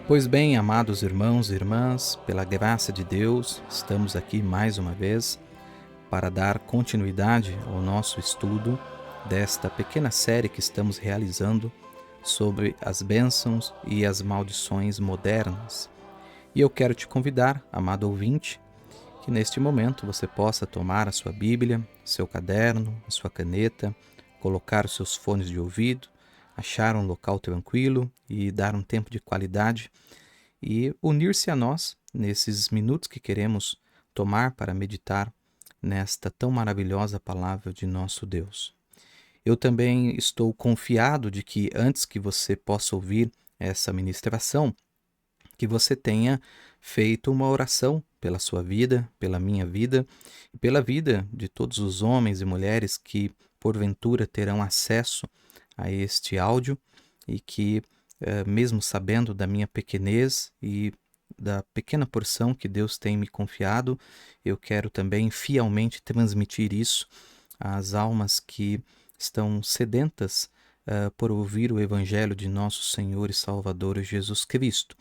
Pois bem, amados irmãos e irmãs, pela graça de Deus, estamos aqui mais uma vez para dar continuidade ao nosso estudo desta pequena série que estamos realizando sobre as bênçãos e as maldições modernas. E eu quero te convidar, amado ouvinte, que neste momento você possa tomar a sua Bíblia, seu caderno, a sua caneta, colocar os seus fones de ouvido, achar um local tranquilo e dar um tempo de qualidade e unir-se a nós nesses minutos que queremos tomar para meditar nesta tão maravilhosa palavra de nosso Deus. Eu também estou confiado de que antes que você possa ouvir essa ministração, que você tenha feito uma oração pela sua vida, pela minha vida e pela vida de todos os homens e mulheres que porventura terão acesso a este áudio e que, mesmo sabendo da minha pequenez e da pequena porção que Deus tem me confiado, eu quero também fielmente transmitir isso às almas que estão sedentas por ouvir o Evangelho de nosso Senhor e Salvador Jesus Cristo.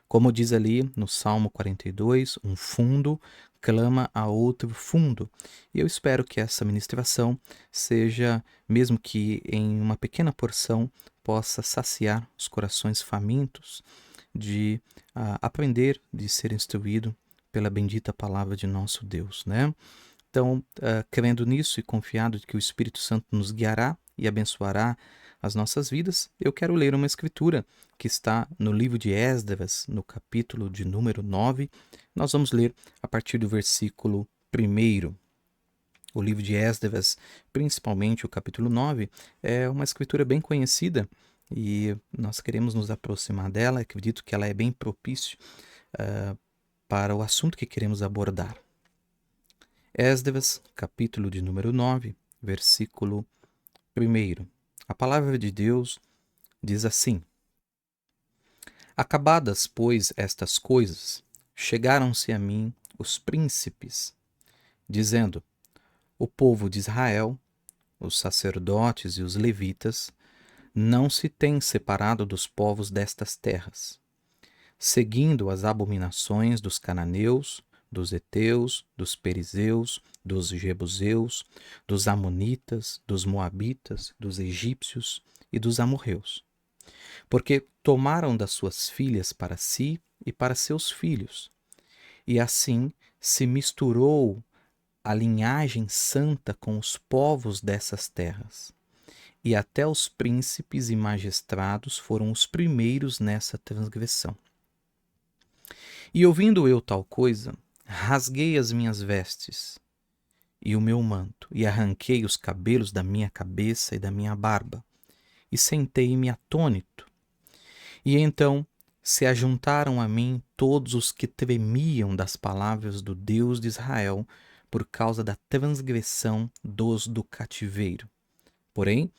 Como diz ali no Salmo 42, um fundo clama a outro fundo. E eu espero que essa ministração seja, mesmo que em uma pequena porção, possa saciar os corações famintos de aprender, de ser instruído pela bendita palavra de nosso Deus, né? Então, crendo nisso e confiado de que o Espírito Santo nos guiará e abençoará as nossas vidas, eu quero ler uma escritura que está no livro de Esdras, no capítulo de número 9. Nós vamos ler a partir do versículo 1. O livro de Esdras, principalmente o capítulo 9, é uma escritura bem conhecida e nós queremos nos aproximar dela. Acredito que ela é bem propício para o assunto que queremos abordar. Esdras, capítulo de número 9, versículo 1. A palavra de Deus diz assim: Acabadas, pois, estas coisas, chegaram-se a mim os príncipes, dizendo: O povo de Israel, os sacerdotes e os levitas, não se têm separado dos povos destas terras, seguindo as abominações dos cananeus, dos heteus, dos perizeus, dos jebuseus, dos amonitas, dos moabitas, dos egípcios e dos amorreus. Porque tomaram das suas filhas para si e para seus filhos, e assim se misturou a linhagem santa com os povos dessas terras. E até os príncipes e magistrados foram os primeiros nessa transgressão. E ouvindo eu tal coisa, rasguei as minhas vestes e o meu manto, e arranquei os cabelos da minha cabeça e da minha barba, e sentei-me atônito. E então se ajuntaram a mim todos os que tremiam das palavras do Deus de Israel por causa da transgressão dos do cativeiro. Porém,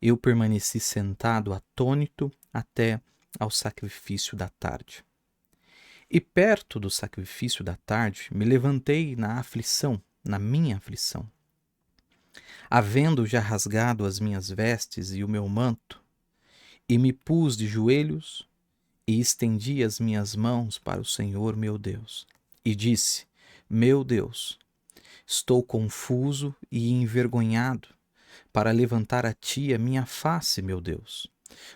eu permaneci sentado atônito até ao sacrifício da tarde. E perto do sacrifício da tarde me levantei na aflição, na minha aflição. Havendo já rasgado as minhas vestes e o meu manto, e me pus de joelhos, e estendi as minhas mãos para o Senhor meu Deus, e disse: Meu Deus, estou confuso e envergonhado para levantar a ti a minha face, meu Deus,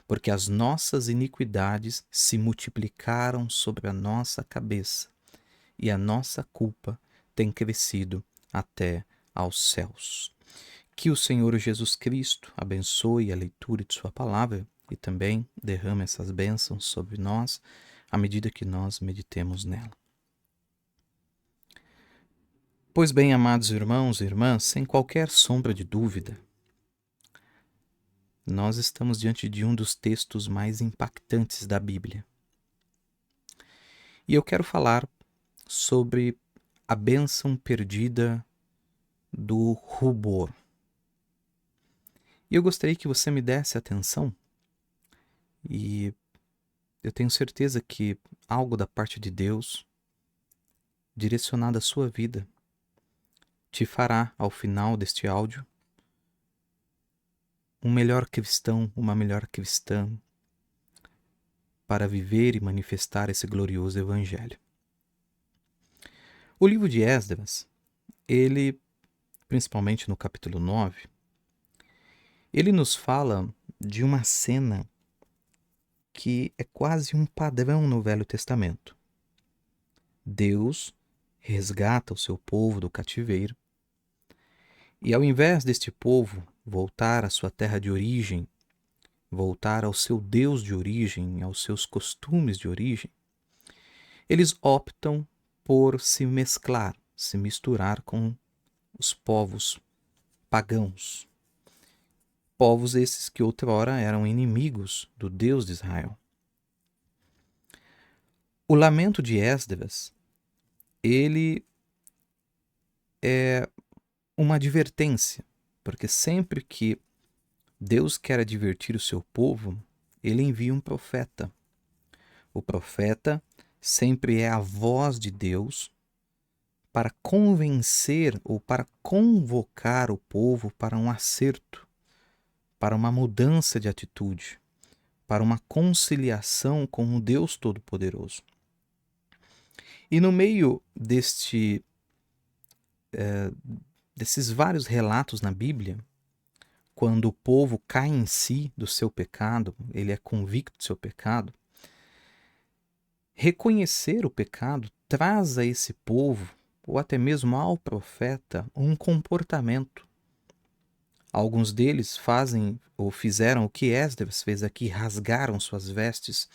porque as nossas iniquidades se multiplicaram sobre a nossa cabeça, e a nossa culpa tem crescido até aos céus. Que o Senhor Jesus Cristo abençoe a leitura de sua palavra e também derrame essas bênçãos sobre nós à medida que nós meditemos nela. Pois bem, amados irmãos e irmãs, sem qualquer sombra de dúvida, nós estamos diante de um dos textos mais impactantes da Bíblia. E eu quero falar sobre a bênção perdida do rubor. E eu gostaria que você me desse atenção, e eu tenho certeza que algo da parte de Deus, direcionado à sua vida, te fará, ao final deste áudio, um melhor cristão, uma melhor cristã, para viver e manifestar esse glorioso evangelho. O livro de Esdras, ele, principalmente no capítulo 9, ele nos fala de uma cena que é quase um padrão no Velho Testamento. Deus resgata o seu povo do cativeiro e, ao invés deste povo voltar à sua terra de origem, voltar ao seu Deus de origem, aos seus costumes de origem, eles optam por se mesclar, se misturar com os povos pagãos. Povos esses que outrora eram inimigos do Deus de Israel. O lamento de Esdras, ele é uma advertência, porque sempre que Deus quer advertir o seu povo, ele envia um profeta. O profeta sempre é a voz de Deus para convencer ou para convocar o povo para um acerto, para uma mudança de atitude, para uma conciliação com o Deus Todo-Poderoso. E no meio desses vários relatos na Bíblia, quando o povo cai em si do seu pecado, ele é convicto do seu pecado, reconhecer o pecado traz a esse povo, ou até mesmo ao profeta, um comportamento. Alguns deles fazem ou fizeram o que Esdras fez aqui, rasgaram suas vestes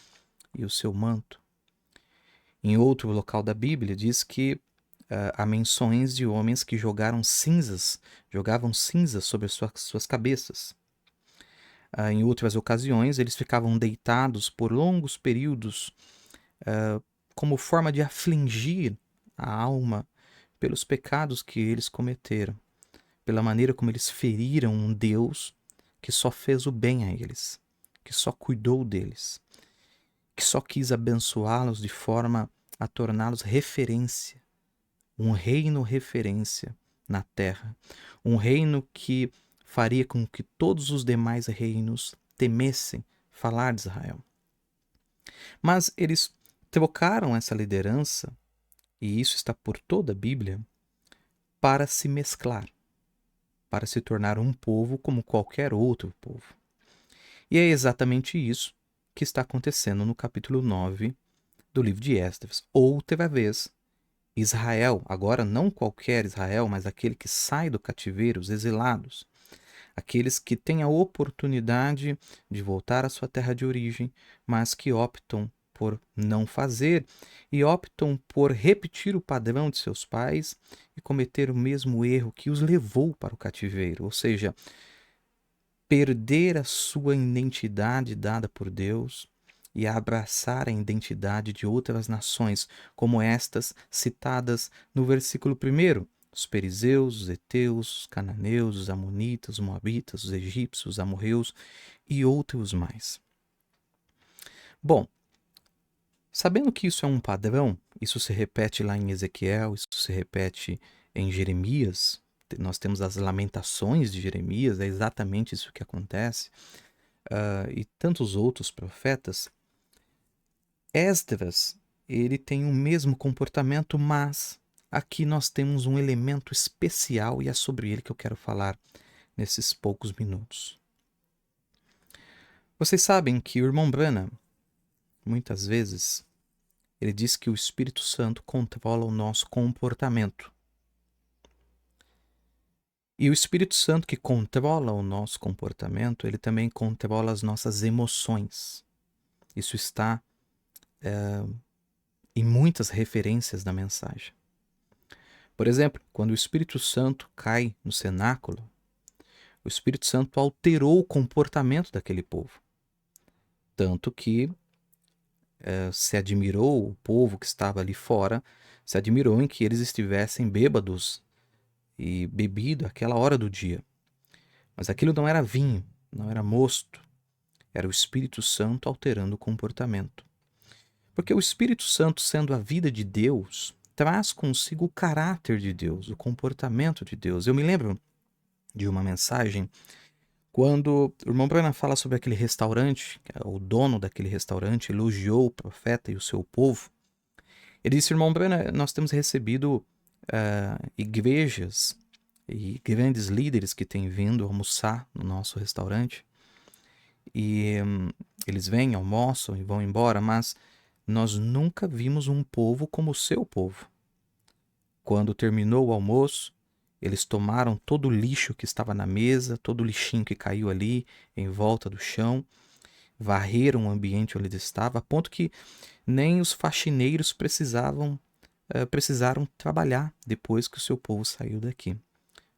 e o seu manto. Em outro local da Bíblia diz que há menções de homens que jogavam cinzas sobre suas cabeças. Em outras ocasiões, eles ficavam deitados por longos períodos como forma de afligir a alma pelos pecados que eles cometeram, pela maneira como eles feriram um Deus que só fez o bem a eles, que só cuidou deles, que só quis abençoá-los de forma a torná-los referência, um reino referência na terra, um reino que faria com que todos os demais reinos temessem falar de Israel. Mas eles trocaram essa liderança, e isso está por toda a Bíblia, para se mesclar, para se tornar um povo como qualquer outro povo. E é exatamente isso que está acontecendo no capítulo 9 do livro de Esdras. Outra vez, Israel, agora não qualquer Israel, mas aquele que sai do cativeiro, os exilados, aqueles que têm a oportunidade de voltar à sua terra de origem, mas que optam por não fazer e optam por repetir o padrão de seus pais e cometer o mesmo erro que os levou para o cativeiro, ou seja, perder a sua identidade dada por Deus e abraçar a identidade de outras nações, como estas citadas no versículo 1, os perizeus, os heteus, os cananeus, os amonitas, os moabitas, os egípcios, os amorreus e outros mais. Bom, sabendo que isso é um padrão, isso se repete lá em Ezequiel, isso se repete em Jeremias, nós temos as lamentações de Jeremias, é exatamente isso que acontece, e tantos outros profetas. Esdras, ele tem o mesmo comportamento, mas aqui nós temos um elemento especial e é sobre ele que eu quero falar nesses poucos minutos. Vocês sabem que o irmão Branham, muitas vezes, ele diz que o Espírito Santo controla o nosso comportamento. E o Espírito Santo que controla o nosso comportamento, ele também controla as nossas emoções. Isso está em muitas referências da mensagem. Por exemplo, quando o Espírito Santo cai no cenáculo, o Espírito Santo alterou o comportamento daquele povo. Tanto que se admirou, o povo que estava ali fora, se admirou em que eles estivessem bêbados e bebido àquela hora do dia. Mas aquilo não era vinho, não era mosto, era o Espírito Santo alterando o comportamento. Porque o Espírito Santo, sendo a vida de Deus, traz consigo o caráter de Deus, o comportamento de Deus. Eu me lembro de uma mensagem Quando o irmão Branham fala sobre aquele restaurante, o dono daquele restaurante elogiou o profeta e o seu povo, ele disse: irmão Branham, nós temos recebido igrejas e grandes líderes que têm vindo almoçar no nosso restaurante, e eles vêm, almoçam e vão embora, mas nós nunca vimos um povo como o seu povo. Quando terminou o almoço, eles tomaram todo o lixo que estava na mesa, todo o lixinho que caiu ali em volta do chão, varreram o ambiente onde ele estava, a ponto que nem os faxineiros precisaram trabalhar depois que o seu povo saiu daqui.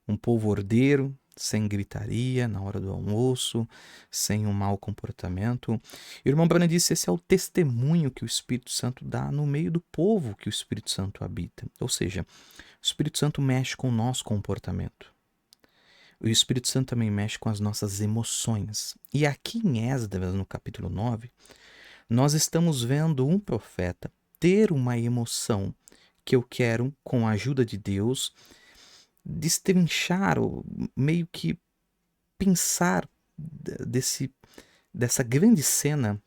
Um povo ordeiro, sem gritaria na hora do almoço, sem um mau comportamento. E o irmão Branham disse: esse é o testemunho que o Espírito Santo dá no meio do povo que o Espírito Santo habita. Ou seja, o Espírito Santo mexe com o nosso comportamento. O Espírito Santo também mexe com as nossas emoções. E aqui em Esdras, no capítulo 9, nós estamos vendo um profeta ter uma emoção que eu quero, com a ajuda de Deus, destrinchar, ou meio que pensar dessa grande cena,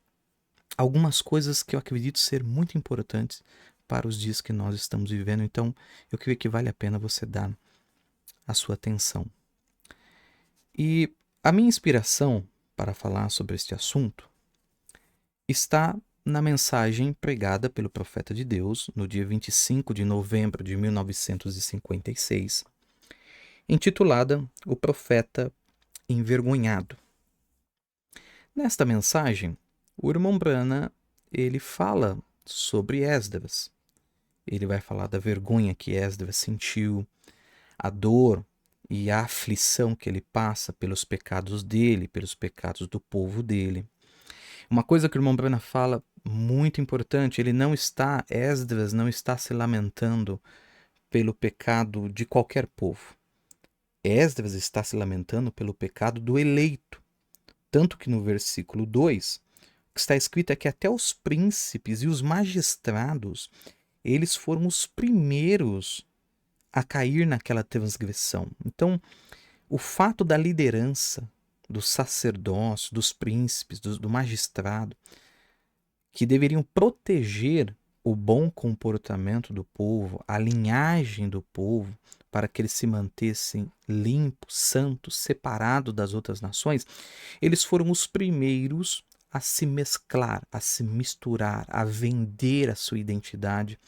algumas coisas que eu acredito ser muito importantes para os dias que nós estamos vivendo. Então, eu creio que vale a pena você dar a sua atenção. E a minha inspiração para falar sobre este assunto está na mensagem pregada pelo profeta de Deus no dia 25 de novembro de 1956, intitulada O Profeta Envergonhado. Nesta mensagem, o irmão Branham, ele fala sobre Esdras. Ele vai falar da vergonha que Esdras sentiu, a dor e a aflição que ele passa pelos pecados dele, pelos pecados do povo dele. Uma coisa que o irmão Branham fala muito importante, Esdras não está se lamentando pelo pecado de qualquer povo. Esdras está se lamentando pelo pecado do eleito. Tanto que no versículo 2, o que está escrito é que até os príncipes e os magistrados, eles foram os primeiros a cair naquela transgressão. Então, o fato da liderança, do sacerdócio, dos príncipes, do magistrado, que deveriam proteger o bom comportamento do povo, a linhagem do povo, para que eles se mantessem limpos, santos, separados das outras nações, eles foram os primeiros a se mesclar, a se misturar, a vender a sua identidade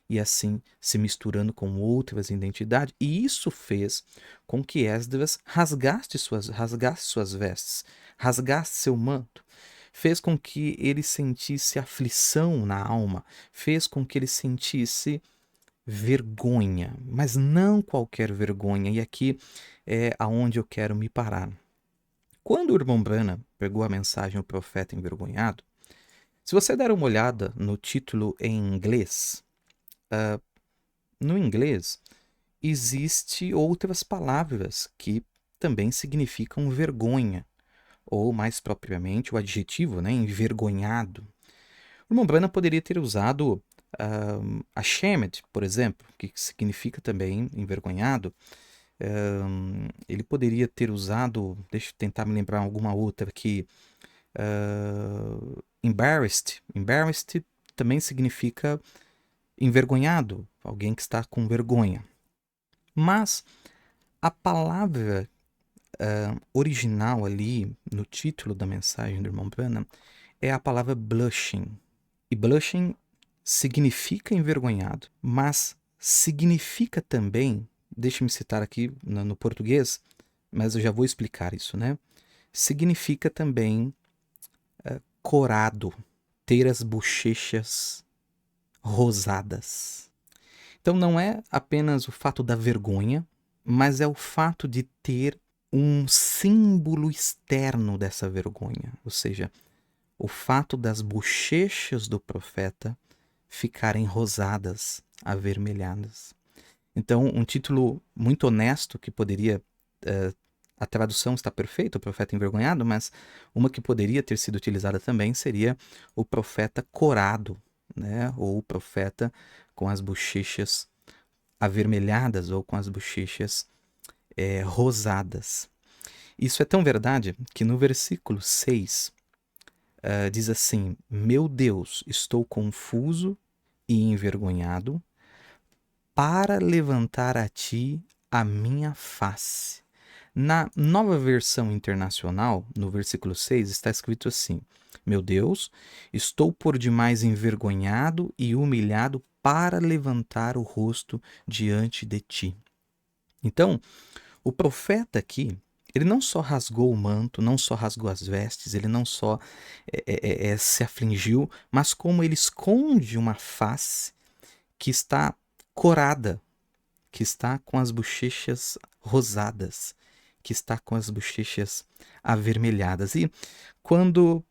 e assim se misturando com outras identidades. E isso fez com que Esdras rasgasse suas vestes, rasgasse seu manto, fez com que ele sentisse aflição na alma, fez com que ele sentisse vergonha, mas não qualquer vergonha. E aqui é aonde eu quero me parar. Quando o irmão Branham pegou a mensagem O Profeta Envergonhado, se você der uma olhada no título em inglês, no inglês existe outras palavras que também significam vergonha, ou mais propriamente o adjetivo, né, envergonhado. O irmão Branham poderia ter usado ashamed, por exemplo, que significa também envergonhado. Ele poderia ter usado, deixa eu tentar me lembrar alguma outra aqui, embarrassed. Embarrassed também significa envergonhado, alguém que está com vergonha. Mas a palavra original ali no título da mensagem do irmão Branham é a palavra blushing. E blushing significa envergonhado, mas significa também, deixe-me citar aqui no português, mas eu já vou explicar isso, né? Significa também corado, ter as bochechas rosadas. Então não é apenas o fato da vergonha, mas é o fato de ter um símbolo externo dessa vergonha, ou seja, o fato das bochechas do profeta ficarem rosadas, avermelhadas. Então, um título muito honesto que poderia... a tradução está perfeita, o profeta envergonhado, mas uma que poderia ter sido utilizada também seria o profeta corado, né? Ou o profeta com as bochechas avermelhadas ou com as bochechas rosadas. Isso é tão verdade que no versículo 6 diz assim: Meu Deus, estou confuso e envergonhado para levantar a ti a minha face. Na nova versão internacional, no versículo 6, está escrito assim: Meu Deus, estou por demais envergonhado e humilhado para levantar o rosto diante de ti. Então, o profeta aqui, ele não só rasgou o manto, não só rasgou as vestes, ele não só se afligiu, mas como ele esconde uma face que está corada, que está com as bochechas rosadas, que está com as bochechas avermelhadas. E quando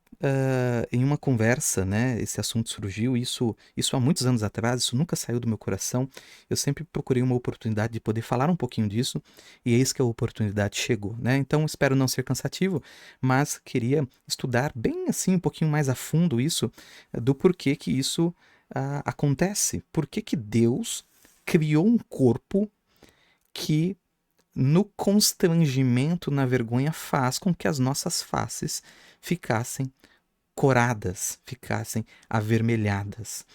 em uma conversa, né, esse assunto surgiu, isso há muitos anos atrás, isso nunca saiu do meu coração, eu sempre procurei uma oportunidade de poder falar um pouquinho disso, e eis que a oportunidade chegou, né? Então espero não ser cansativo, mas queria estudar bem assim, um pouquinho mais a fundo isso, do porquê que isso acontece, por que que Deus criou um corpo que no constrangimento, na vergonha, faz com que as nossas faces ficassem coradas, ficassem avermelhadas.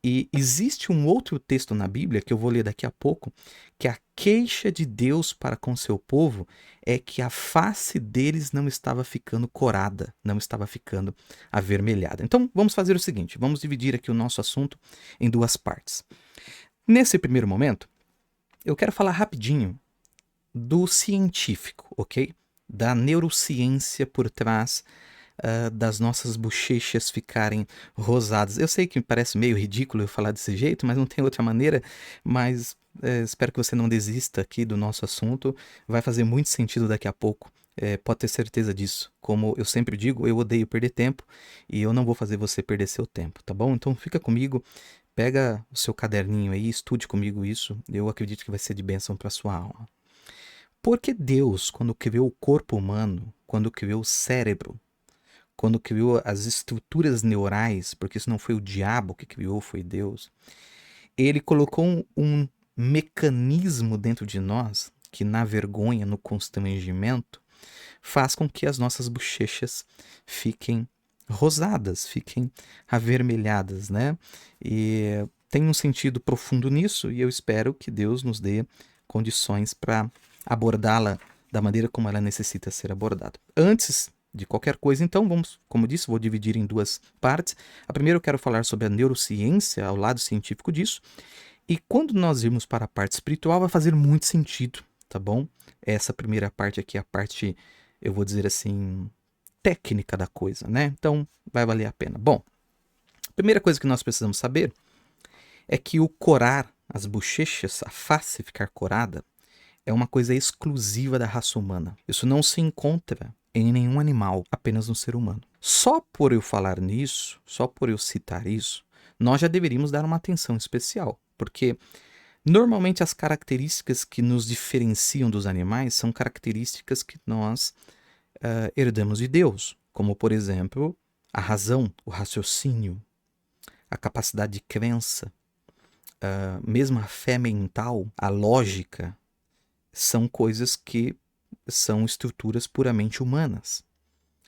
E existe um outro texto na Bíblia, que eu vou ler daqui a pouco, que a queixa de Deus para com seu povo é que a face deles não estava ficando corada, não estava ficando avermelhada. Então vamos fazer o seguinte, vamos dividir aqui o nosso assunto em duas partes. Nesse primeiro momento, eu quero falar rapidinho do científico, ok? Da neurociência por trás das nossas bochechas ficarem rosadas. Eu sei que me parece meio ridículo eu falar desse jeito, mas não tem outra maneira. Mas espero que você não desista aqui do nosso assunto. Vai fazer muito sentido daqui a pouco. Pode ter certeza disso. Como eu sempre digo, eu odeio perder tempo e eu não vou fazer você perder seu tempo, tá bom? Então fica comigo, pega o seu caderninho aí, estude comigo isso. Eu acredito que vai ser de bênção para sua alma. Porque Deus, quando criou o corpo humano, quando criou o cérebro, quando criou as estruturas neurais, porque isso não foi o diabo que criou, foi Deus, ele colocou um mecanismo dentro de nós que, na vergonha, no constrangimento, faz com que as nossas bochechas fiquem rosadas, fiquem avermelhadas, né? E tem um sentido profundo nisso e eu espero que Deus nos dê condições para abordá-la da maneira como ela necessita ser abordada. Antes de qualquer coisa, então, vamos, como disse, vou dividir em duas partes. A primeira eu quero falar sobre a neurociência, ao lado científico disso, e quando nós irmos para a parte espiritual, vai fazer muito sentido, tá bom? Essa primeira parte aqui é a parte, eu vou dizer assim, técnica da coisa, né? Então, vai valer a pena. Bom, a primeira coisa que nós precisamos saber é que o corar, as bochechas, a face ficar corada, é uma coisa exclusiva da raça humana. Isso não se encontra em nenhum animal, apenas no ser humano. Só por eu falar nisso, só por eu citar isso, nós já deveríamos dar uma atenção especial, porque normalmente as características que nos diferenciam dos animais são características que nós herdamos de Deus, como por exemplo a razão, o raciocínio, a capacidade de crença, mesmo a fé mental, a lógica, são coisas que são estruturas puramente humanas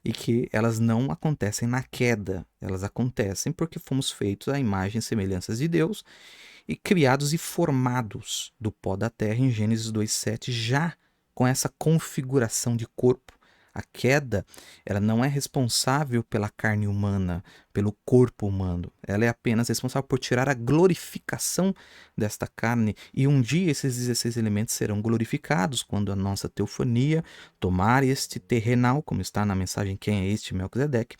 e que elas não acontecem na queda, elas acontecem porque fomos feitos à imagem e semelhança de Deus e criados e formados do pó da terra em Gênesis 2:7, já com essa configuração de corpo. A queda, ela não é responsável pela carne humana, pelo corpo humano. Ela é apenas responsável por tirar a glorificação desta carne. E um dia esses 16 elementos serão glorificados quando a nossa teofania tomar este terrenal, como está na mensagem Quem é este? Melquisedeque.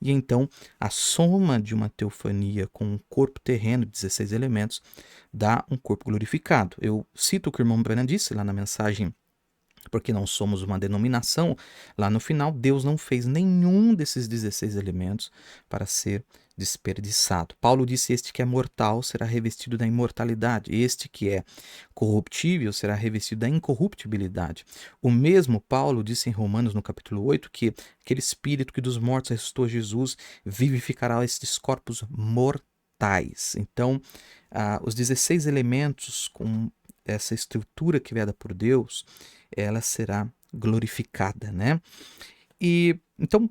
E então a soma de uma teofania com um corpo terreno de 16 elementos dá um corpo glorificado. Eu cito o que o irmão Branham disse lá na mensagem porque não somos uma denominação, lá no final Deus não fez nenhum desses 16 elementos para ser desperdiçado. Paulo disse: este que é mortal será revestido da imortalidade, este que é corruptível será revestido da incorruptibilidade. O mesmo Paulo disse em Romanos, no capítulo 8, que aquele espírito que dos mortos ressuscitou Jesus vivificará estes corpos mortais. Então, os 16 elementos com essa estrutura criada por Deus, ela será glorificada, né? E então,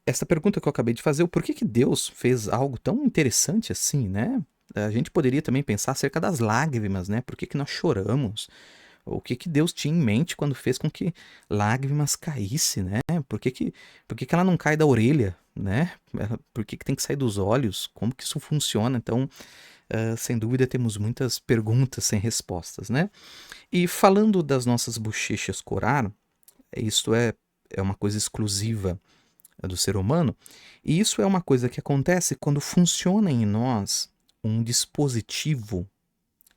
essa pergunta que eu acabei de fazer, o porquê que Deus fez algo tão interessante assim, né? A gente poderia também pensar acerca das lágrimas, né? Por que que nós choramos? O que que Deus tinha em mente quando fez com que lágrimas caísse, né? Por que que ela não cai da orelha, né? Por que que tem que sair dos olhos? Como que isso funciona? Então, sem dúvida, temos muitas perguntas sem respostas, né? E falando das nossas bochechas corar, isto é uma coisa exclusiva do ser humano, e isso é uma coisa que acontece quando funciona em nós um dispositivo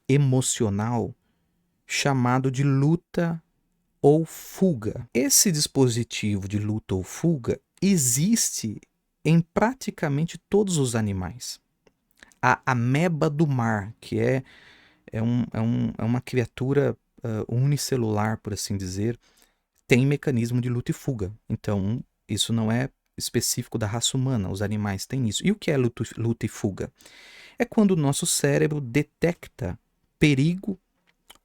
emocional chamado de luta ou fuga. Esse dispositivo de luta ou fuga existe em praticamente todos os animais. A ameba do mar, que é uma criatura unicelular, por assim dizer, tem mecanismo de luta e fuga. Então, isso não é específico da raça humana, os animais têm isso. E o que é luta e fuga? É quando o nosso cérebro detecta perigo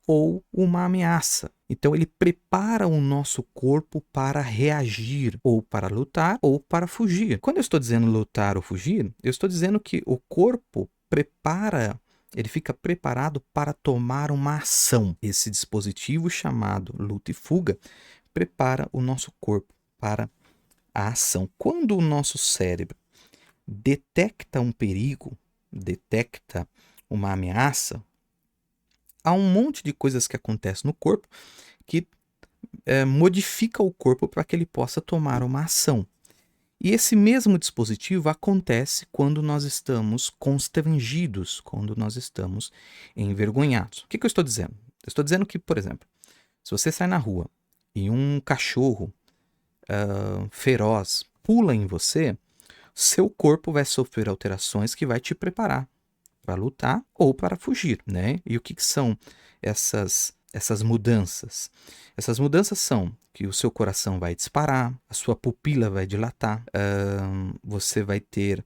ou uma ameaça. Então ele prepara o nosso corpo para reagir, ou para lutar, ou para fugir. Quando eu estou dizendo lutar ou fugir, eu estou dizendo que o corpo prepara, ele fica preparado para tomar uma ação. Esse dispositivo chamado luta e fuga prepara o nosso corpo para a ação. Quando o nosso cérebro detecta um perigo, detecta uma ameaça, há um monte de coisas que acontecem no corpo que modifica o corpo para que ele possa tomar uma ação. E esse mesmo dispositivo acontece quando nós estamos constrangidos, quando nós estamos envergonhados. O que eu estou dizendo? Eu estou dizendo que, por exemplo, se você sai na rua e um cachorro feroz pula em você, seu corpo vai sofrer alterações que vai te preparar para lutar ou para fugir, né? E o que são essas mudanças? Essas mudanças são que o seu coração vai disparar, a sua pupila vai dilatar, você vai ter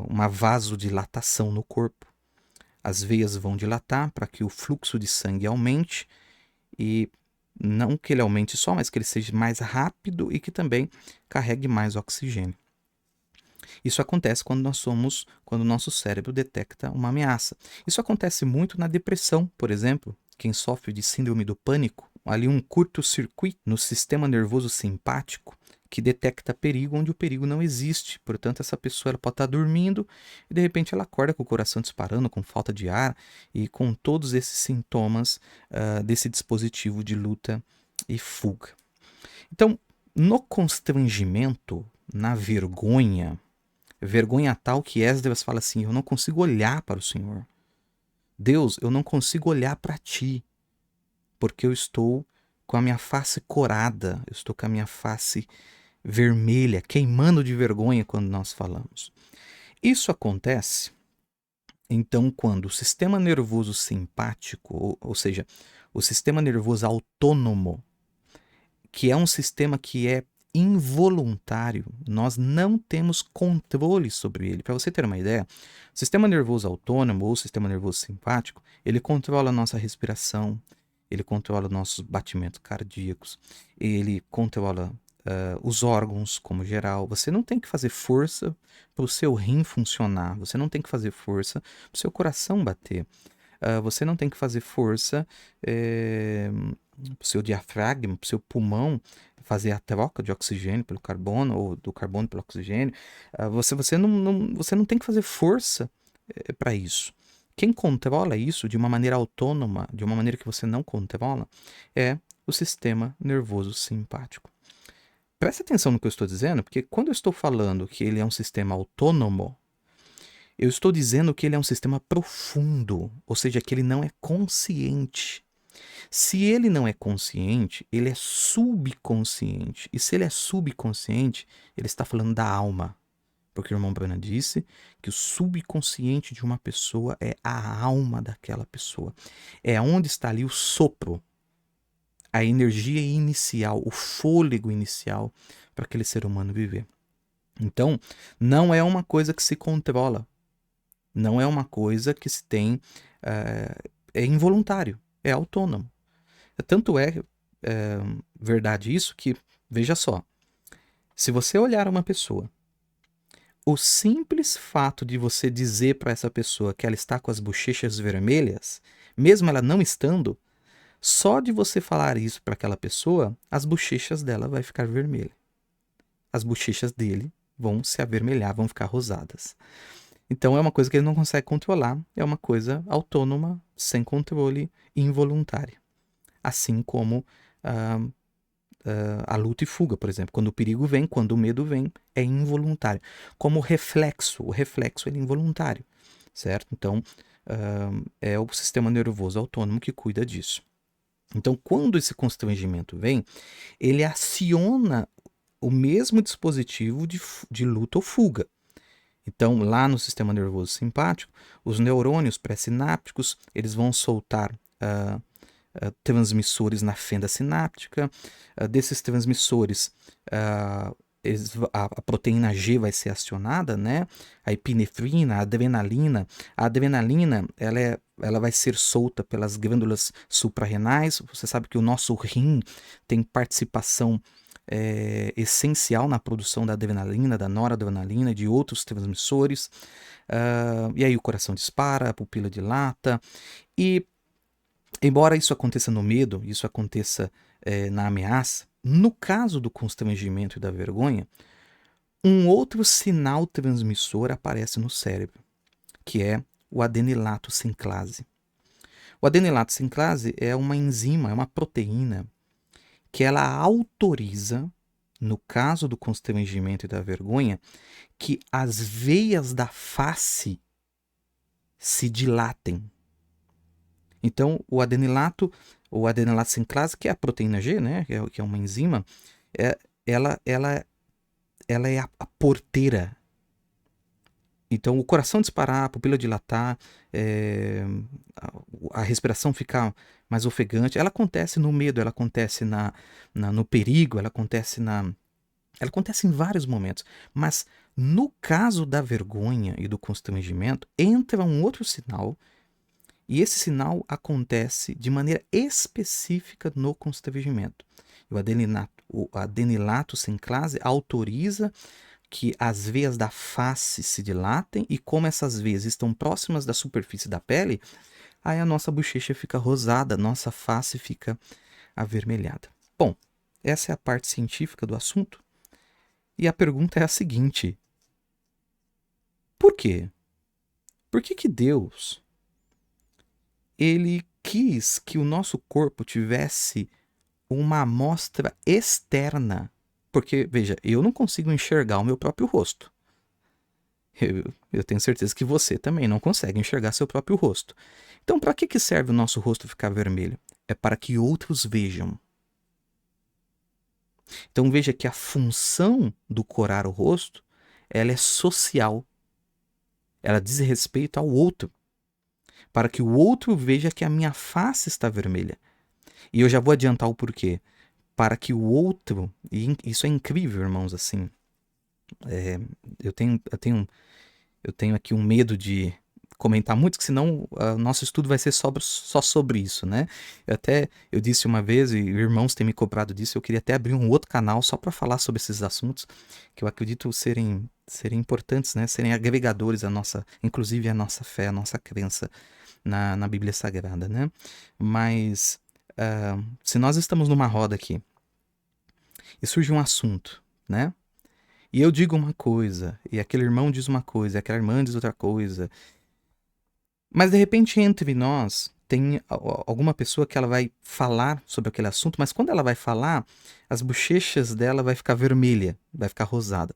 uma vasodilatação no corpo, as veias vão dilatar para que o fluxo de sangue aumente e não que ele aumente só, mas que ele seja mais rápido e que também carregue mais oxigênio. Isso acontece quando o nosso cérebro detecta uma ameaça. Isso acontece muito na depressão, por exemplo. Quem sofre de síndrome do pânico, ali um curto-circuito no sistema nervoso simpático que detecta perigo onde o perigo não existe. Portanto, essa pessoa ela pode estar dormindo e de repente ela acorda com o coração disparando, com falta de ar e com todos esses sintomas desse dispositivo de luta e fuga. Então, no constrangimento, na vergonha tal que Esdras fala assim: eu não consigo olhar para o Senhor. Deus, eu não consigo olhar para ti, porque eu estou com a minha face corada, eu estou com a minha face vermelha, queimando de vergonha quando nós falamos. Isso acontece, então, quando o sistema nervoso simpático, ou seja, o sistema nervoso autônomo, que é um sistema que é involuntário, nós não temos controle sobre ele. Para você ter uma ideia, o sistema nervoso autônomo ou o sistema nervoso simpático, ele controla a nossa respiração, ele controla nossos batimentos cardíacos, ele controla os órgãos como geral. Você não tem que fazer força para o seu rim funcionar, você não tem que fazer força para o seu coração bater. Você não tem que fazer força para o seu diafragma, para o seu pulmão, fazer a troca de oxigênio pelo carbono ou do carbono pelo oxigênio. Você não tem que fazer força para isso. Quem controla isso de uma maneira autônoma, de uma maneira que você não controla, é o sistema nervoso simpático. Presta atenção no que eu estou dizendo, porque quando eu estou falando que ele é um sistema autônomo, eu estou dizendo que ele é um sistema profundo, ou seja, que ele não é consciente. Se ele não é consciente, ele é subconsciente. E se ele é subconsciente, ele está falando da alma. Porque o irmão Branham disse que o subconsciente de uma pessoa é a alma daquela pessoa. É onde está ali o sopro, a energia inicial, o fôlego inicial para aquele ser humano viver. Então, não é uma coisa que se controla. Não é uma coisa que se tem. É involuntário, é autônomo. Tanto é verdade isso que, veja só, se você olhar uma pessoa, o simples fato de você dizer para essa pessoa que ela está com as bochechas vermelhas, mesmo ela não estando, só de você falar isso para aquela pessoa, as bochechas dela vai ficar vermelha. As bochechas dele vão se avermelhar, vão ficar rosadas. Então é uma coisa que ele não consegue controlar, é uma coisa autônoma, sem controle, involuntária. Assim como ah, a luta e fuga, por exemplo. Quando o perigo vem, quando o medo vem, é involuntário. Como o reflexo ele é involuntário, certo? Então é o sistema nervoso autônomo que cuida disso. Então, quando esse constrangimento vem, ele aciona o mesmo dispositivo de luta ou fuga. Então, lá no sistema nervoso simpático, os neurônios pré-sinápticos, eles vão soltar transmissores na fenda sináptica. Desses transmissores, a proteína G vai ser acionada, né? A epinefrina, a adrenalina. A adrenalina, ela vai ser solta pelas glândulas suprarrenais. Você sabe que o nosso rim tem participação essencial na produção da adrenalina, da noradrenalina e de outros transmissores. E aí o coração dispara, a pupila dilata. E, embora isso aconteça no medo, isso aconteça na ameaça, no caso do constrangimento e da vergonha, um outro sinal transmissor aparece no cérebro, que é o adenilato sinclase. O adenilato sinclase é uma enzima, é uma proteína que ela autoriza, no caso do constrangimento e da vergonha, que as veias da face se dilatem. Então, o adenilato sinclase, que é a proteína G, né, que é uma enzima, ela é a porteira. Então, o coração disparar, a pupila dilatar, a respiração ficar mais ofegante, ela acontece no medo, ela acontece no perigo, ela acontece em vários momentos. Mas no caso da vergonha e do constrangimento, entra um outro sinal, e esse sinal acontece de maneira específica no constrangimento. O adenilato sinclase autoriza que as veias da face se dilatem, e como essas veias estão próximas da superfície da pele, aí a nossa bochecha fica rosada, a nossa face fica avermelhada. Bom, essa é a parte científica do assunto. E a pergunta é a seguinte: por quê? Por que Deus ele quis que o nosso corpo tivesse uma amostra externa? Porque, veja, eu não consigo enxergar o meu próprio rosto. Eu tenho certeza que você também não consegue enxergar seu próprio rosto. Então, para que serve o nosso rosto ficar vermelho? É para que outros vejam. Então, veja que a função do corar o rosto, ela é social. Ela diz respeito ao outro, para que o outro veja que a minha face está vermelha. E eu já vou adiantar o porquê. Para que o outro, e isso é incrível, irmãos, assim, eu tenho aqui um medo de comentar muito, que senão o nosso estudo vai ser só sobre isso, né? Eu disse uma vez, e irmãos têm me cobrado disso, eu queria até abrir um outro canal só para falar sobre esses assuntos, que eu acredito serem importantes, né? Serem agregadores inclusive a nossa fé, a nossa crença na Bíblia Sagrada, né? Mas se nós estamos numa roda aqui e surge um assunto, né? E eu digo uma coisa, e aquele irmão diz uma coisa, e aquela irmã diz outra coisa, mas de repente entre nós tem alguma pessoa que ela vai falar sobre aquele assunto, mas quando ela vai falar, as bochechas dela vai ficar vermelha, vai ficar rosada.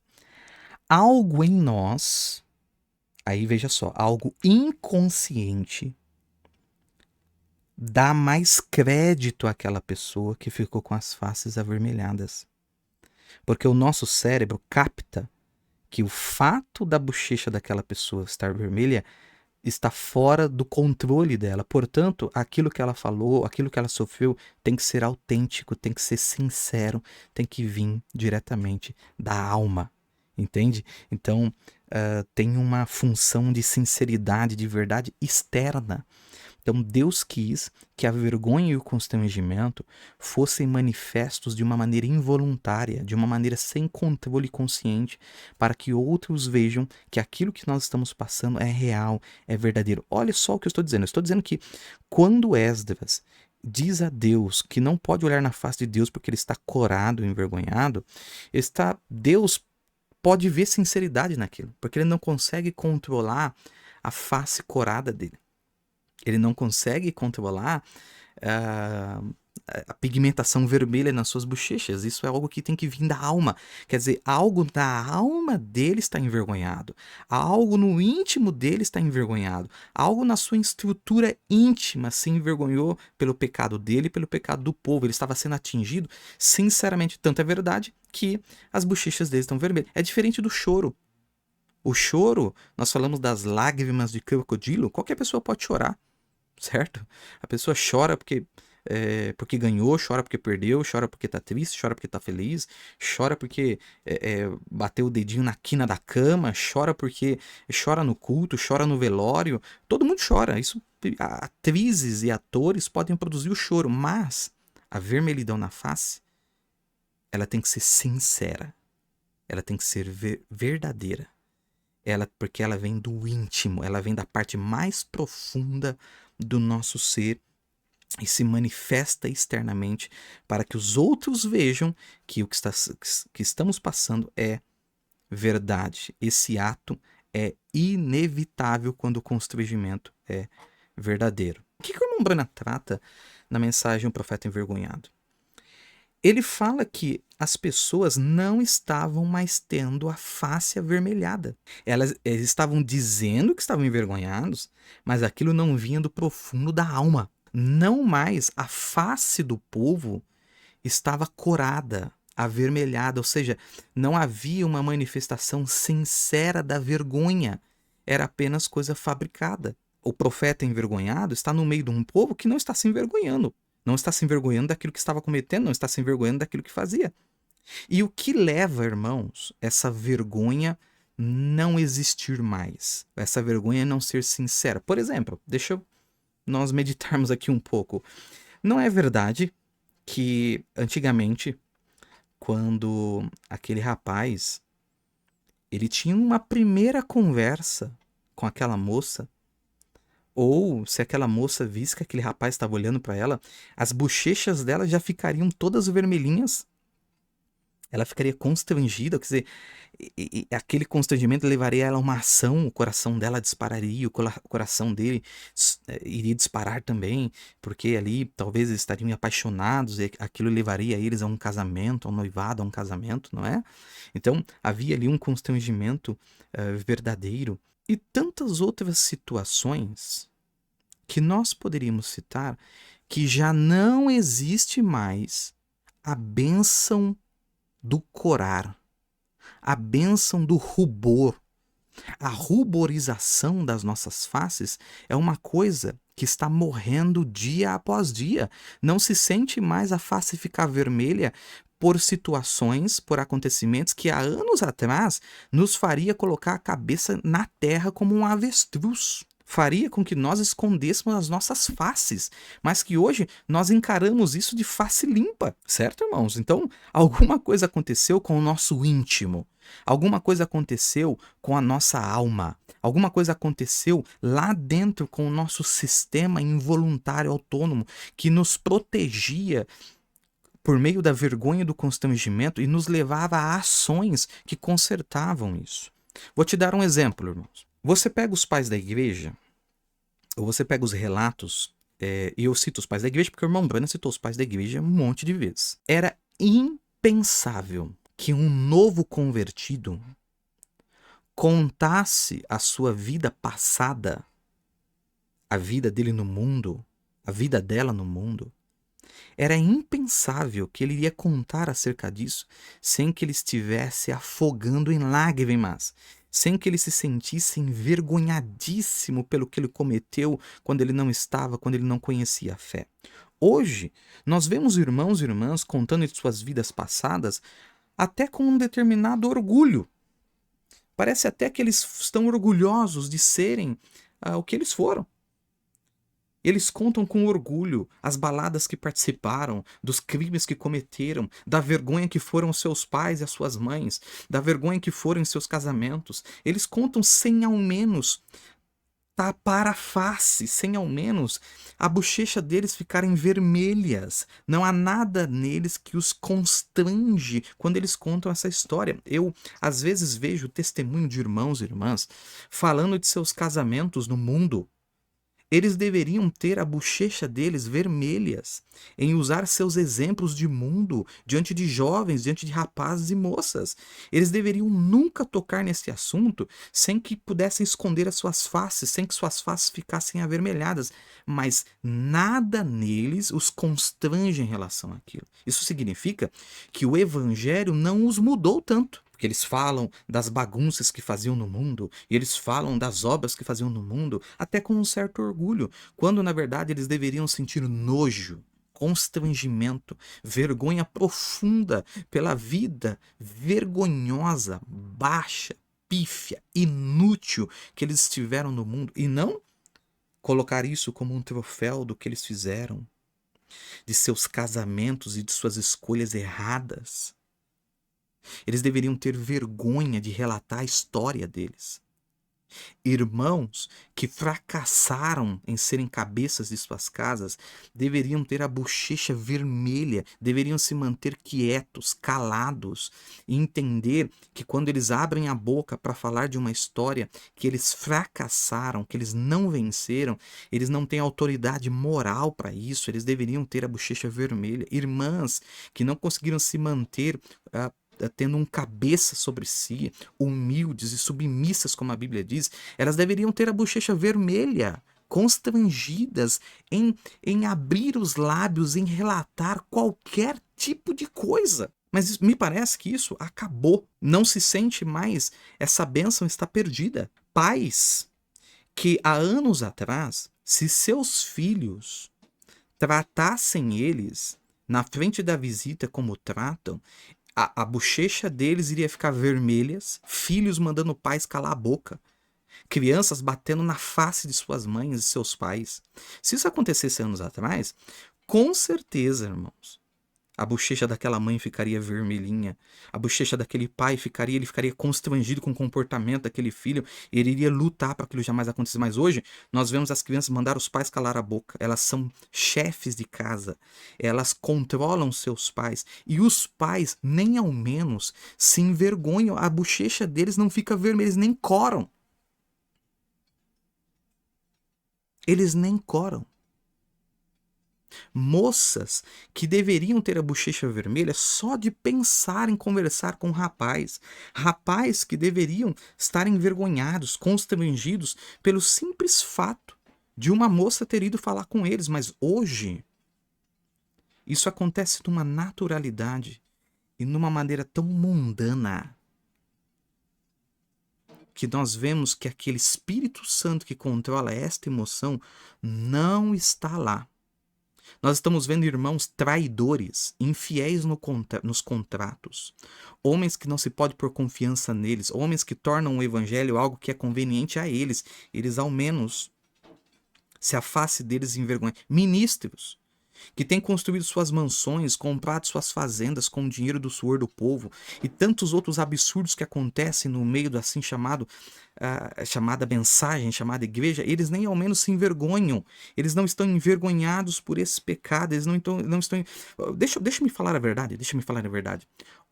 Algo em nós, aí veja só, algo inconsciente, dá mais crédito àquela pessoa que ficou com as faces avermelhadas. Porque o nosso cérebro capta que o fato da bochecha daquela pessoa estar vermelha está fora do controle dela. Portanto, aquilo que ela falou, aquilo que ela sofreu, tem que ser autêntico, tem que ser sincero, tem que vir diretamente da alma. Entende? Então, tem uma função de sinceridade, de verdade externa. Então Deus quis que a vergonha e o constrangimento fossem manifestos de uma maneira involuntária, de uma maneira sem controle consciente, para que outros vejam que aquilo que nós estamos passando é real, é verdadeiro. Olha só o que eu estou dizendo. Eu estou dizendo que quando Esdras diz a Deus que não pode olhar na face de Deus porque ele está corado, envergonhado, Deus pode ver sinceridade naquilo, porque ele não consegue controlar a face corada dele. Ele não consegue controlar ah, a pigmentação vermelha nas suas bochechas. Isso é algo que tem que vir da alma. Quer dizer, algo da alma dele está envergonhado. Algo no íntimo dele está envergonhado. Algo na sua estrutura íntima se envergonhou pelo pecado dele e pelo pecado do povo. Ele estava sendo atingido, sinceramente. Tanto é verdade que as bochechas dele estão vermelhas. É diferente do choro. O choro, nós falamos das lágrimas de crocodilo. Qualquer pessoa pode chorar, certo? A pessoa chora porque ganhou, chora porque perdeu, chora porque tá triste, chora porque tá feliz, chora porque bateu o dedinho na quina da cama, chora no culto, chora no velório. Todo mundo chora. Isso, atrizes e atores podem produzir o choro, mas a vermelhidão na face, ela tem que ser sincera, ela tem que ser verdadeira. Porque ela vem do íntimo, ela vem da parte mais profunda do nosso ser e se manifesta externamente para que os outros vejam que o que estamos passando é verdade. Esse ato é inevitável quando o constrangimento é verdadeiro. O que o irmão Branham trata na mensagem O Profeta Envergonhado? Ele fala que as pessoas não estavam mais tendo a face avermelhada. Eles estavam dizendo que estavam envergonhados, mas aquilo não vinha do profundo da alma. Não mais a face do povo estava corada, avermelhada, ou seja, não havia uma manifestação sincera da vergonha. Era apenas coisa fabricada. O profeta envergonhado está no meio de um povo que não está se envergonhando. Não está se envergonhando daquilo que estava cometendo, não está se envergonhando daquilo que fazia. E o que leva, irmãos, essa vergonha não existir mais? Essa vergonha não ser sincera? Por exemplo, deixa nós meditarmos aqui um pouco. Não é verdade que antigamente, quando aquele rapaz ele tinha uma primeira conversa com aquela moça, ou se aquela moça visse que aquele rapaz estava olhando para ela, as bochechas dela já ficariam todas vermelhinhas. Ela ficaria constrangida, quer dizer, aquele constrangimento levaria ela a uma ação, o coração dela dispararia, o coração dele iria disparar também, porque ali talvez eles estariam apaixonados e aquilo levaria eles a um casamento, a um noivado, a um casamento, não é? Então havia ali um constrangimento verdadeiro. E tantas outras situações que nós poderíamos citar que já não existe mais a bênção do corar, a bênção do rubor. A ruborização das nossas faces é uma coisa que está morrendo dia após dia. Não se sente mais a face ficar vermelha por situações, por acontecimentos que há anos atrás nos faria colocar a cabeça na terra como um avestruz. Faria com que nós escondêssemos as nossas faces, mas que hoje nós encaramos isso de face limpa, certo, irmãos? Então, alguma coisa aconteceu com o nosso íntimo, alguma coisa aconteceu com a nossa alma, alguma coisa aconteceu lá dentro com o nosso sistema involuntário autônomo que nos protegia por meio da vergonha e do constrangimento e nos levava a ações que consertavam isso. Vou te dar um exemplo, irmãos. Você pega os pais da igreja, ou você pega os relatos, e eu cito os pais da igreja porque o irmão Branham citou os pais da igreja um monte de vezes. Era impensável que um novo convertido contasse a sua vida passada, a vida dele no mundo, a vida dela no mundo. Era impensável que ele iria contar acerca disso sem que ele estivesse afogando em lágrimas, sem que ele se sentisse envergonhadíssimo pelo que ele cometeu quando ele não conhecia a fé. Hoje, nós vemos irmãos e irmãs contando de suas vidas passadas até com um determinado orgulho. Parece até que eles estão orgulhosos de serem o que eles foram. Eles contam com orgulho as baladas que participaram, dos crimes que cometeram, da vergonha que foram seus pais e as suas mães, da vergonha que foram em seus casamentos. Eles contam sem ao menos tapar a face, sem ao menos a bochecha deles ficarem vermelhas. Não há nada neles que os constrange quando eles contam essa história. Eu, às vezes, vejo o testemunho de irmãos e irmãs falando de seus casamentos no mundo. Eles deveriam ter a bochecha deles vermelhas em usar seus exemplos de mundo diante de jovens, diante de rapazes e moças. Eles deveriam nunca tocar nesse assunto sem que pudessem esconder as suas faces, sem que suas faces ficassem avermelhadas. Mas nada neles os constrange em relação àquilo. Isso significa que o evangelho não os mudou tanto. Porque eles falam das bagunças que faziam no mundo, e eles falam das obras que faziam no mundo, até com um certo orgulho, quando na verdade eles deveriam sentir nojo, constrangimento, vergonha profunda pela vida vergonhosa, baixa, pífia, inútil que eles estiveram no mundo, e não colocar isso como um troféu do que eles fizeram, de seus casamentos e de suas escolhas erradas. Eles deveriam ter vergonha de relatar a história deles. Irmãos que fracassaram em serem cabeças de suas casas deveriam ter a bochecha vermelha, deveriam se manter quietos, calados e entender que quando eles abrem a boca para falar de uma história que eles fracassaram, que eles não venceram, eles não têm autoridade moral para isso, eles deveriam ter a bochecha vermelha. Irmãs que não conseguiram se manter tendo um cabeça sobre si, humildes e submissas, como a Bíblia diz, elas deveriam ter a bochecha vermelha, constrangidas em abrir os lábios, em relatar qualquer tipo de coisa. Mas me parece que isso acabou. Não se sente mais, essa bênção está perdida. Pais que há anos atrás, se seus filhos tratassem eles na frente da visita como tratam, a bochecha deles iria ficar vermelhas, filhos mandando pais calar a boca, crianças batendo na face de suas mães e seus pais. Se isso acontecesse anos atrás, com certeza, irmãos, a bochecha daquela mãe ficaria vermelhinha, a bochecha daquele pai ele ficaria constrangido com o comportamento daquele filho, ele iria lutar para aquilo jamais acontecer. Mas hoje, nós vemos as crianças mandar os pais calar a boca, elas são chefes de casa, elas controlam seus pais, e os pais nem ao menos se envergonham, a bochecha deles não fica vermelha, eles nem coram. Eles nem coram. Moças que deveriam ter a bochecha vermelha só de pensar em conversar com rapaz. Rapaz que deveriam estar envergonhados, constrangidos pelo simples fato de uma moça ter ido falar com eles. Mas hoje, isso acontece numa naturalidade e numa maneira tão mundana que nós vemos que aquele Espírito Santo que controla esta emoção não está lá. Nós estamos vendo irmãos traidores, infiéis nos contratos, homens que não se pode pôr confiança neles, homens que tornam o evangelho algo que é conveniente a eles. Eles ao menos se a face deles envergonha. Ministros que têm construído suas mansões, comprado suas fazendas com o dinheiro do suor do povo, e tantos outros absurdos que acontecem no meio do assim chamada mensagem, chamada igreja, eles nem ao menos se envergonham, eles não estão envergonhados por esse pecado, eles não estão. Deixa-me falar a verdade,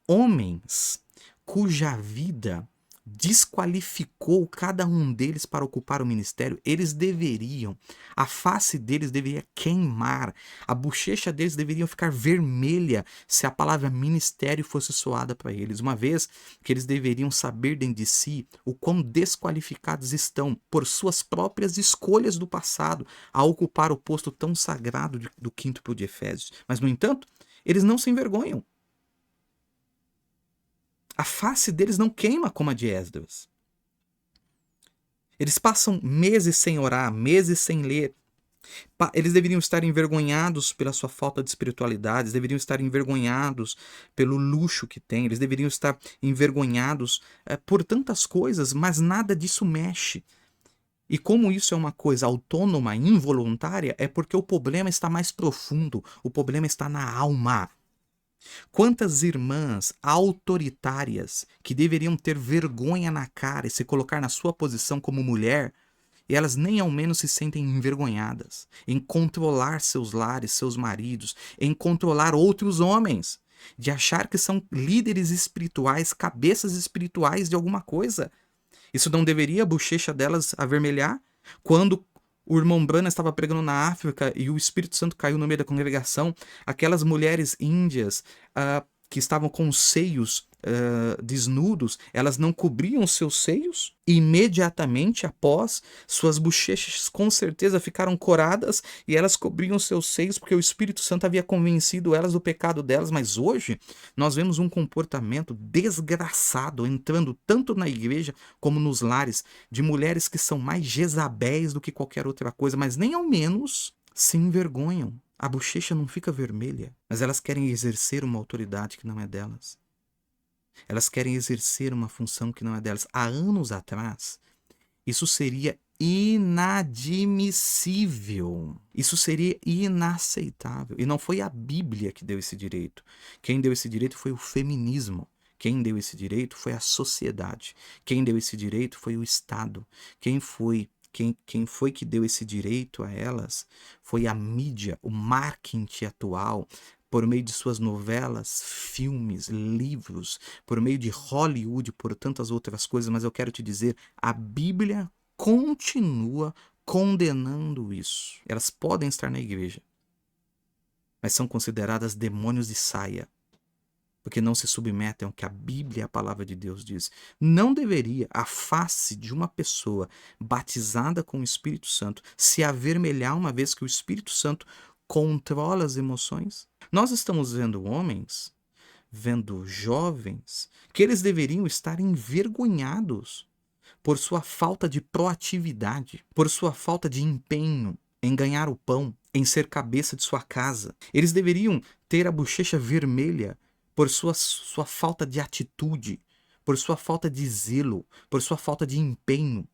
Homens cuja vida desqualificou cada um deles para ocupar o ministério, eles deveriam, a face deles deveria queimar, a bochecha deles deveria ficar vermelha se a palavra ministério fosse soada para eles, uma vez que eles deveriam saber dentro de si o quão desqualificados estão por suas próprias escolhas do passado a ocupar o posto tão sagrado do quinto de Efésios. Mas, no entanto, eles não se envergonham. A face deles não queima como a de Esdras. Eles passam meses sem orar, meses sem ler. Eles deveriam estar envergonhados pela sua falta de espiritualidade, eles deveriam estar envergonhados pelo luxo que têm, eles deveriam estar envergonhados por tantas coisas, mas nada disso mexe. E como isso é uma coisa autônoma, involuntária, é porque o problema está mais profundo, o problema está na alma. Quantas irmãs autoritárias que deveriam ter vergonha na cara e se colocar na sua posição como mulher, e elas nem ao menos se sentem envergonhadas em controlar seus lares, seus maridos, em controlar outros homens, de achar que são líderes espirituais, cabeças espirituais de alguma coisa. Isso não deveria a bochecha delas avermelhar? Quando o irmão Branham estava pregando na África e o Espírito Santo caiu no meio da congregação, aquelas mulheres índias que estavam com os seios desnudos, elas não cobriam seus seios? E imediatamente após, suas bochechas com certeza ficaram coradas e elas cobriam seus seios porque o Espírito Santo havia convencido elas do pecado delas. Mas hoje nós vemos um comportamento desgraçado entrando tanto na igreja como nos lares de mulheres que são mais Jezabéis do que qualquer outra coisa, mas nem ao menos se envergonham. A bochecha não fica vermelha, mas elas querem exercer uma autoridade que não é delas. Elas querem exercer uma função que não é delas. Há anos atrás, isso seria inadmissível. Isso seria inaceitável. E não foi a Bíblia que deu esse direito. Quem deu esse direito foi o feminismo. Quem deu esse direito foi a sociedade. Quem deu esse direito foi o Estado. Quem foi que deu esse direito a elas foi a mídia, o marketing atual, por meio de suas novelas, filmes, livros, por meio de Hollywood, por tantas outras coisas. Mas eu quero te dizer, a Bíblia continua condenando isso. Elas podem estar na igreja, mas são consideradas demônios de saia, porque não se submetem ao que a Bíblia, a palavra de Deus, diz. Não deveria a face de uma pessoa batizada com o Espírito Santo se avermelhar uma vez que o Espírito Santo controla as emoções? Nós estamos vendo homens, vendo jovens, que eles deveriam estar envergonhados por sua falta de proatividade, por sua falta de empenho em ganhar o pão, em ser cabeça de sua casa. Eles deveriam ter a bochecha vermelha por sua falta de atitude, por sua falta de zelo, por sua falta de empenho.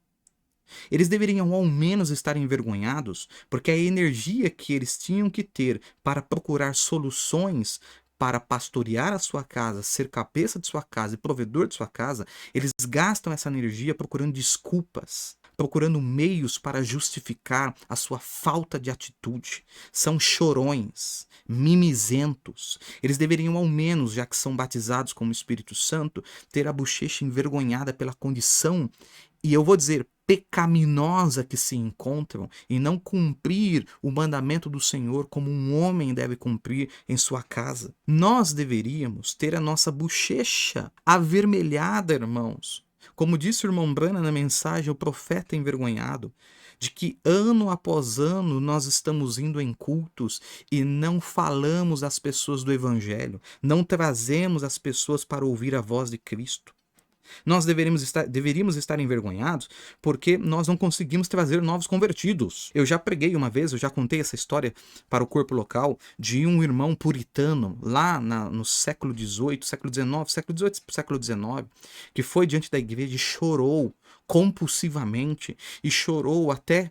Eles deveriam ao menos estar envergonhados porque a energia que eles tinham que ter para procurar soluções para pastorear a sua casa, ser cabeça de sua casa e provedor de sua casa, eles gastam essa energia procurando desculpas, procurando meios para justificar a sua falta de atitude. São chorões, mimizentos. Eles deveriam ao menos, já que são batizados com o Espírito Santo, ter a bochecha envergonhada pela condição, e eu vou dizer, pecaminosa que se encontram, e não cumprir o mandamento do Senhor como um homem deve cumprir em sua casa. Nós deveríamos ter a nossa bochecha avermelhada, irmãos. Como disse o irmão Branham na mensagem, o profeta envergonhado, de que ano após ano nós estamos indo em cultos e não falamos às pessoas do Evangelho, não trazemos as pessoas para ouvir a voz de Cristo. Nós deveríamos estar envergonhados porque nós não conseguimos trazer novos convertidos. Eu já preguei uma vez, eu já contei essa história para o corpo local de um irmão puritano lá no século XVIII, século XIX, que foi diante da igreja e chorou compulsivamente e chorou até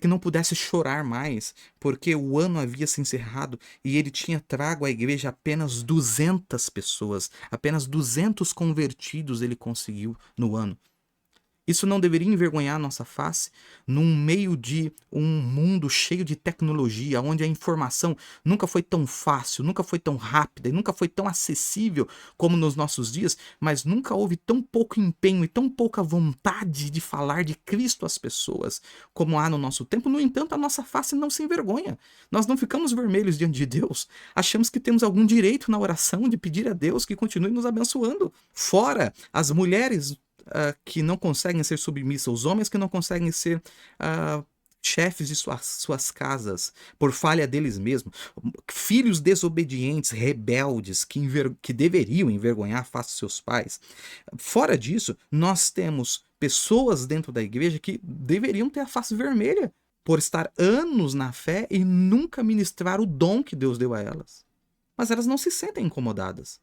que não pudesse chorar mais, porque o ano havia se encerrado e ele tinha trago à igreja apenas 200 pessoas, apenas 200 convertidos ele conseguiu no ano. Isso não deveria envergonhar a nossa face num meio de um mundo cheio de tecnologia, onde a informação nunca foi tão fácil, nunca foi tão rápida e nunca foi tão acessível como nos nossos dias, mas nunca houve tão pouco empenho e tão pouca vontade de falar de Cristo às pessoas como há no nosso tempo. No entanto, a nossa face não se envergonha. Nós não ficamos vermelhos diante de Deus. Achamos que temos algum direito na oração de pedir a Deus que continue nos abençoando. Fora as mulheres que não conseguem ser submissas, os homens que não conseguem ser chefes de suas casas por falha deles mesmos, filhos desobedientes, rebeldes, que deveriam envergonhar a face de seus pais. Fora disso, nós temos pessoas dentro da igreja que deveriam ter a face vermelha por estar anos na fé e nunca ministrar o dom que Deus deu a elas. Mas elas não se sentem incomodadas.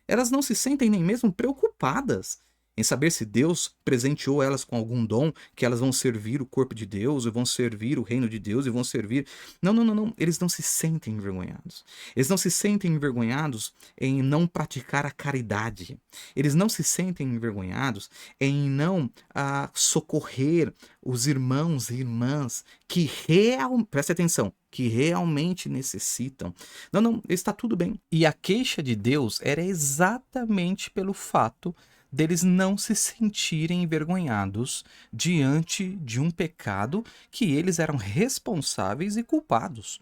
Elas não se sentem nem mesmo preocupadas em saber se Deus presenteou elas com algum dom, que elas vão servir o corpo de Deus, ou vão servir o reino de Deus, e vão servir. Não, não, não, não. Eles não se sentem envergonhados. Eles não se sentem envergonhados em não praticar a caridade. Eles não se sentem envergonhados em não socorrer os irmãos e irmãs que preste atenção, que realmente necessitam. Não, não, está tudo bem. E a queixa de Deus era exatamente pelo fato deles não se sentirem envergonhados diante de um pecado que eles eram responsáveis e culpados.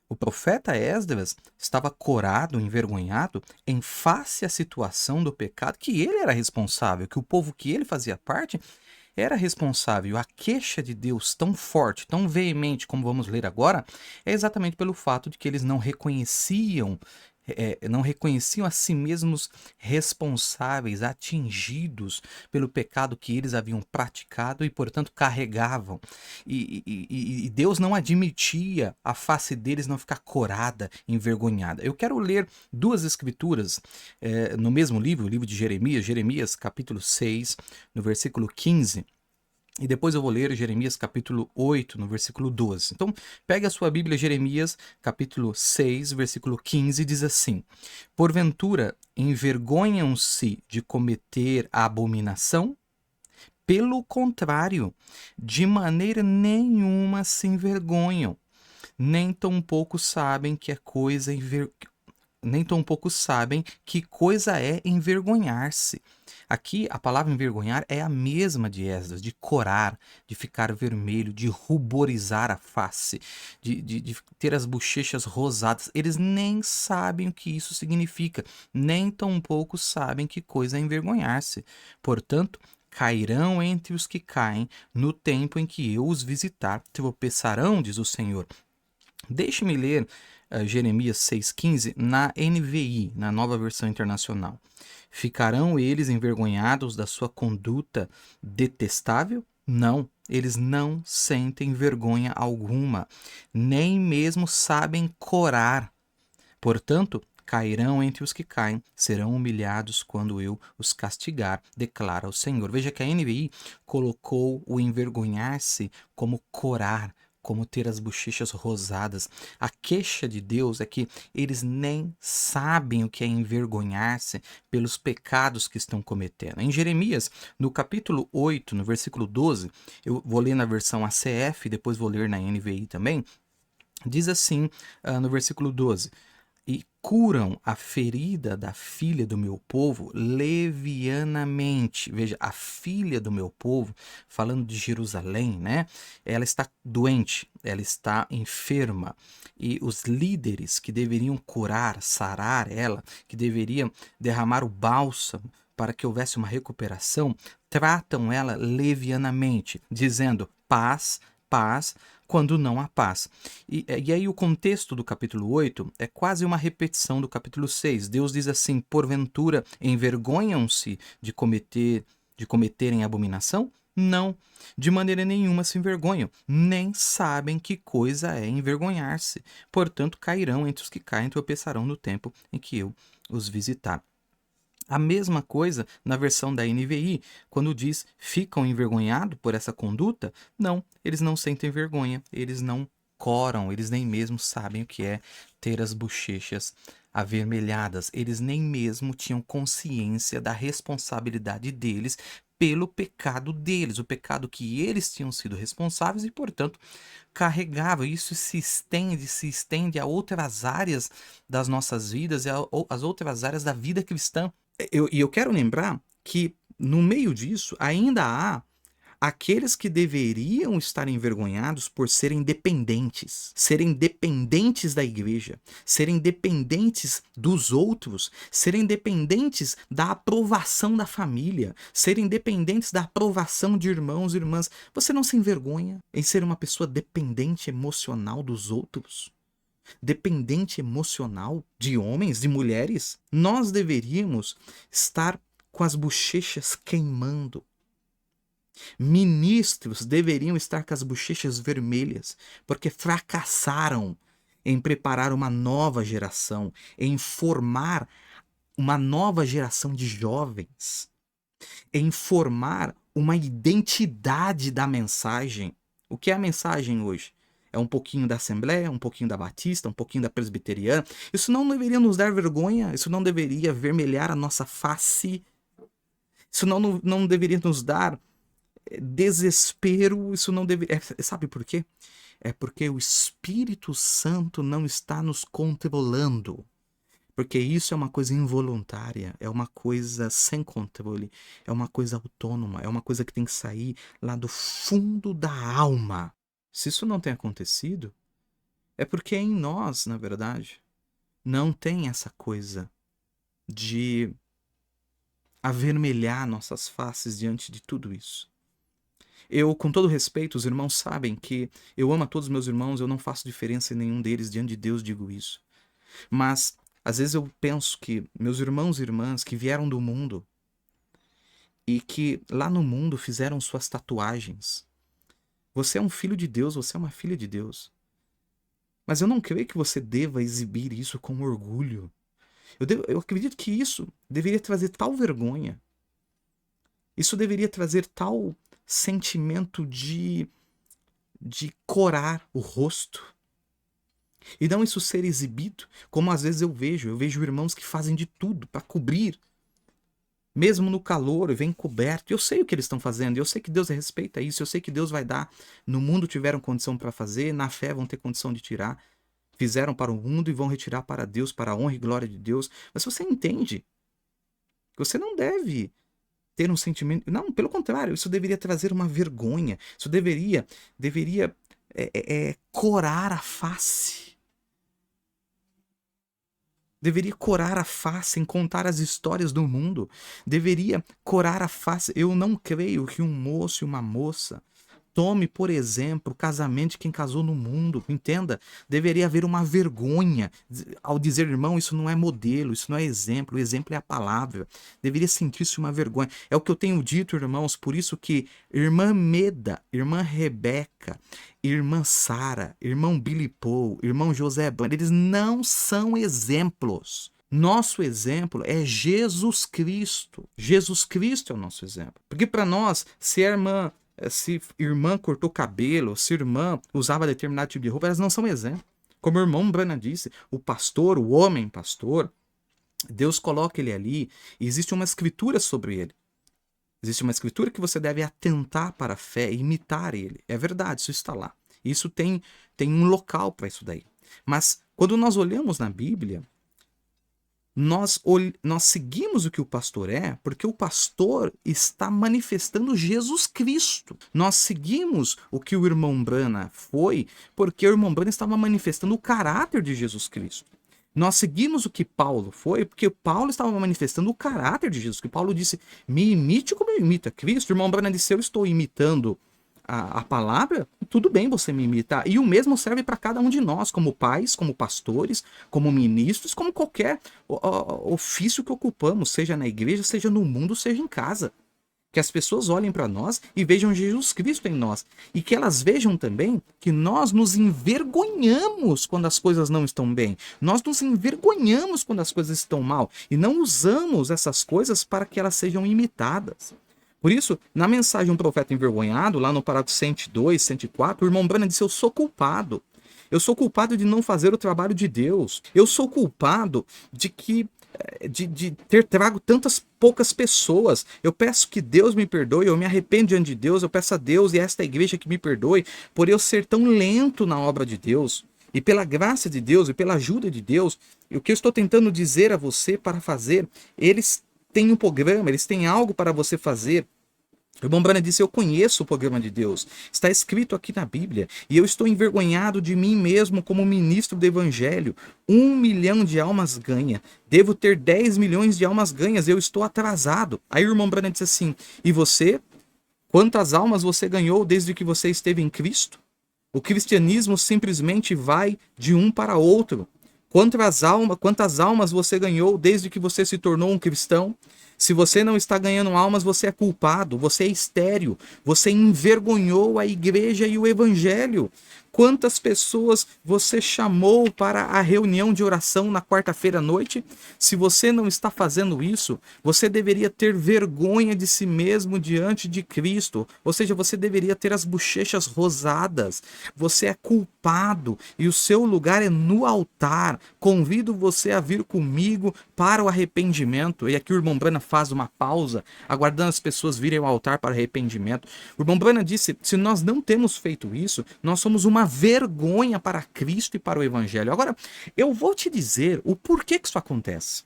O profeta Esdras estava corado, envergonhado, em face à situação do pecado que ele era responsável, que o povo que ele fazia parte era responsável. A queixa de Deus tão forte, tão veemente, como vamos ler agora, é exatamente pelo fato de que eles não reconheciam a si mesmos responsáveis, atingidos pelo pecado que eles haviam praticado e, portanto, carregavam. E Deus não admitia a face deles não ficar corada, envergonhada. Eu quero ler duas escrituras no mesmo livro, o livro de Jeremias, Jeremias capítulo 6, no versículo 15. E depois eu vou ler Jeremias capítulo 8, no versículo 12. Então, pegue a sua Bíblia, Jeremias capítulo 6, versículo 15, diz assim: Porventura, envergonham-se de cometer a abominação? Pelo contrário, de maneira nenhuma se envergonham, nem tampouco sabem que nem tampouco sabem que coisa é envergonhar-se. Aqui, a palavra envergonhar é a mesma de Esdras, de corar, de ficar vermelho, de ruborizar a face, de ter as bochechas rosadas. Eles nem sabem o que isso significa, nem tampouco sabem que coisa é envergonhar-se. Portanto, cairão entre os que caem no tempo em que eu os visitar, tropeçarão, diz o Senhor. Deixe-me ler Jeremias 6,15 na NVI, na Nova Versão Internacional. Ficarão eles envergonhados da sua conduta detestável? Não, eles não sentem vergonha alguma, nem mesmo sabem corar. Portanto, cairão entre os que caem, serão humilhados quando eu os castigar, declara o Senhor. Veja que a NVI colocou o envergonhar-se como corar, como ter as bochechas rosadas. A queixa de Deus é que eles nem sabem o que é envergonhar-se pelos pecados que estão cometendo. Em Jeremias, no capítulo 8, no versículo 12, eu vou ler na versão ACF, depois vou ler na NVI também, diz assim no versículo 12: E curam a ferida da filha do meu povo levianamente. Veja, a filha do meu povo, falando de Jerusalém, né? Ela está doente, ela está enferma. E os líderes que deveriam curar, sarar ela, que deveriam derramar o bálsamo para que houvesse uma recuperação, tratam ela levianamente, dizendo paz, paz, quando não há paz. E aí o contexto do capítulo 8 é quase uma repetição do capítulo 6. Deus diz assim: porventura envergonham-se de cometerem abominação? Não, de maneira nenhuma se envergonham, nem sabem que coisa é envergonhar-se. Portanto, cairão entre os que caem e tropeçarão no tempo em que eu os visitar. A mesma coisa na versão da NVI, quando diz ficam envergonhados por essa conduta. Não, eles não sentem vergonha, eles não coram, eles nem mesmo sabem o que é ter as bochechas avermelhadas. Eles nem mesmo tinham consciência da responsabilidade deles pelo pecado deles, o pecado que eles tinham sido responsáveis e, portanto, carregavam. Isso se estende a outras áreas das nossas vidas e às outras áreas da vida cristã. Eu quero lembrar que no meio disso ainda há aqueles que deveriam estar envergonhados por serem dependentes da igreja, serem dependentes dos outros, serem dependentes da aprovação da família, serem dependentes da aprovação de irmãos e irmãs. Você não se envergonha em ser uma pessoa dependente emocional dos outros? Dependente emocional de homens, de mulheres? Nós deveríamos estar com as bochechas queimando. Ministros deveriam estar com as bochechas vermelhas, porque fracassaram em preparar uma nova geração, em formar uma nova geração de jovens em formar uma identidade da mensagem. O que é a mensagem hoje? É um pouquinho da Assembleia, um pouquinho da Batista, um pouquinho da Presbiteriana. Isso não deveria nos dar vergonha, isso não deveria vermelhar a nossa face, isso não deveria nos dar desespero, isso não deveria... Sabe por quê? É porque o Espírito Santo não está nos controlando. Porque isso é uma coisa involuntária, é uma coisa sem controle, é uma coisa autônoma, é uma coisa que tem que sair lá do fundo da alma. Se isso não tem acontecido, é porque em nós, na verdade, não tem essa coisa de avermelhar nossas faces diante de tudo isso. Eu, com todo respeito, os irmãos sabem que eu amo a todos os meus irmãos, eu não faço diferença em nenhum deles, diante de Deus digo isso. Mas, às vezes eu penso que meus irmãos e irmãs que vieram do mundo e que lá no mundo fizeram suas tatuagens. Você é um filho de Deus, você é uma filha de Deus. Mas eu não creio que você deva exibir isso com orgulho. Eu acredito que isso deveria trazer tal vergonha. Isso deveria trazer tal sentimento de corar o rosto. E não isso ser exibido, como às vezes eu vejo irmãos que fazem de tudo para cobrir, mesmo no calor, vem coberto. Eu sei o que eles estão fazendo, eu sei que Deus respeita isso, eu sei que Deus vai dar. No mundo tiveram condição para fazer, na fé vão ter condição de tirar. Fizeram para o mundo e vão retirar para Deus, para a honra e glória de Deus. Mas você entende que você não deve ter um sentimento... Não, pelo contrário, isso deveria trazer uma vergonha. Isso deveria corar a face. Deveria corar a face em contar as histórias do mundo. Deveria corar a face. Eu não creio que um moço e uma moça tome, por exemplo, o casamento de quem casou no mundo. Entenda? Deveria haver uma vergonha ao dizer, irmão, isso não é modelo, isso não é exemplo. O exemplo é a palavra. Deveria sentir-se uma vergonha. É o que eu tenho dito, irmãos, por isso que irmã Meda, irmã Rebeca, irmã Sara, irmão Billy Paul, irmão José Band, eles não são exemplos. Nosso exemplo é Jesus Cristo. Jesus Cristo é o nosso exemplo. Porque para nós, se irmã cortou cabelo, se irmã usava determinado tipo de roupa, elas não são exemplo. Como o irmão Branham disse, o pastor, o homem pastor, Deus coloca ele ali e existe uma escritura sobre ele. Existe uma escritura que você deve atentar para a fé e imitar ele. É verdade, isso está lá. Isso tem um local para isso daí. Mas quando nós olhamos na Bíblia, nós seguimos o que o pastor é, porque o pastor está manifestando Jesus Cristo. Nós seguimos o que o irmão Branham foi, porque o irmão Branham estava manifestando o caráter de Jesus Cristo. Nós seguimos o que Paulo foi, porque Paulo estava manifestando o caráter de Jesus. Que Paulo disse, me imite como eu imito a Cristo. O irmão Branham disse, eu estou imitando a palavra, tudo bem você me imitar. E o mesmo serve para cada um de nós, como pais, como pastores, como ministros, como qualquer ofício que ocupamos, seja na igreja, seja no mundo, seja em casa. Que as pessoas olhem para nós e vejam Jesus Cristo em nós. E que elas vejam também que nós nos envergonhamos quando as coisas não estão bem. Nós nos envergonhamos quando as coisas estão mal. E não usamos essas coisas para que elas sejam imitadas. Por isso, na mensagem Um Profeta Envergonhado, lá no parágrafo 102, 104, o irmão Branham disse, eu sou culpado. Eu sou culpado de não fazer o trabalho de Deus. Eu sou culpado de ter trago tantas poucas pessoas. Eu peço que Deus me perdoe, eu me arrependo diante de Deus, eu peço a Deus e a esta igreja que me perdoe por eu ser tão lento na obra de Deus. E pela graça de Deus e pela ajuda de Deus, o que eu estou tentando dizer a você para fazer, eles têm um programa, eles têm algo para você fazer. O irmão Branham disse, eu conheço o programa de Deus, está escrito aqui na Bíblia, e eu estou envergonhado de mim mesmo como ministro do Evangelho. 1 milhão de almas ganha, devo ter 10 milhões de almas ganhas, eu estou atrasado. Aí o irmão Branham disse assim, e você? Quantas almas você ganhou desde que você esteve em Cristo? O cristianismo simplesmente vai de um para outro. Quantas almas você ganhou desde que você se tornou um cristão? Se você não está ganhando almas, você é culpado, você é estéril, você envergonhou a igreja e o evangelho. Quantas pessoas você chamou para a reunião de oração na quarta-feira à noite? Se você não está fazendo isso, você deveria ter vergonha de si mesmo diante de Cristo. Ou seja, você deveria ter as bochechas rosadas. Você é culpado e o seu lugar é no altar. Convido você a vir comigo para o arrependimento. E aqui o irmão Brana faz uma pausa, aguardando as pessoas virem ao altar para arrependimento. O irmão Brana disse: se nós não temos feito isso, nós somos uma vergonha para Cristo e para o Evangelho. Agora, eu vou te dizer o porquê que isso acontece.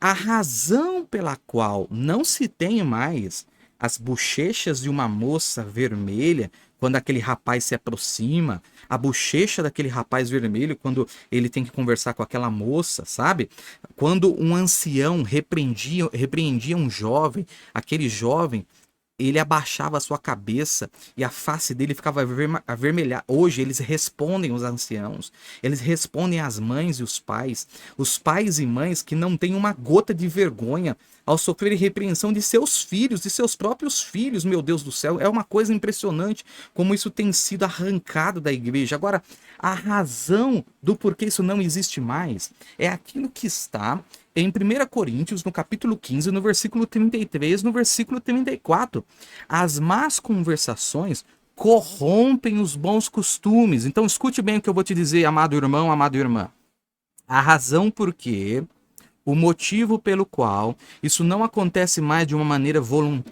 A razão pela qual não se tem mais as bochechas de uma moça vermelha quando aquele rapaz se aproxima, a bochecha daquele rapaz vermelho quando ele tem que conversar com aquela moça, sabe? Quando um ancião repreendia um jovem, aquele jovem, ele abaixava a sua cabeça e a face dele ficava avermelhada. Hoje eles respondem aos anciãos, eles respondem às mães e os pais e mães que não têm uma gota de vergonha ao sofrer repreensão de seus filhos, de seus próprios filhos. Meu Deus do céu, é uma coisa impressionante como isso tem sido arrancado da igreja. Agora, a razão do porquê isso não existe mais é aquilo que está em 1 Coríntios, no capítulo 15, no versículo 33, no versículo 34. As más conversações corrompem os bons costumes. Então escute bem o que eu vou te dizer, amado irmão, amada irmã. A razão por que, o motivo pelo qual isso não acontece mais de uma maneira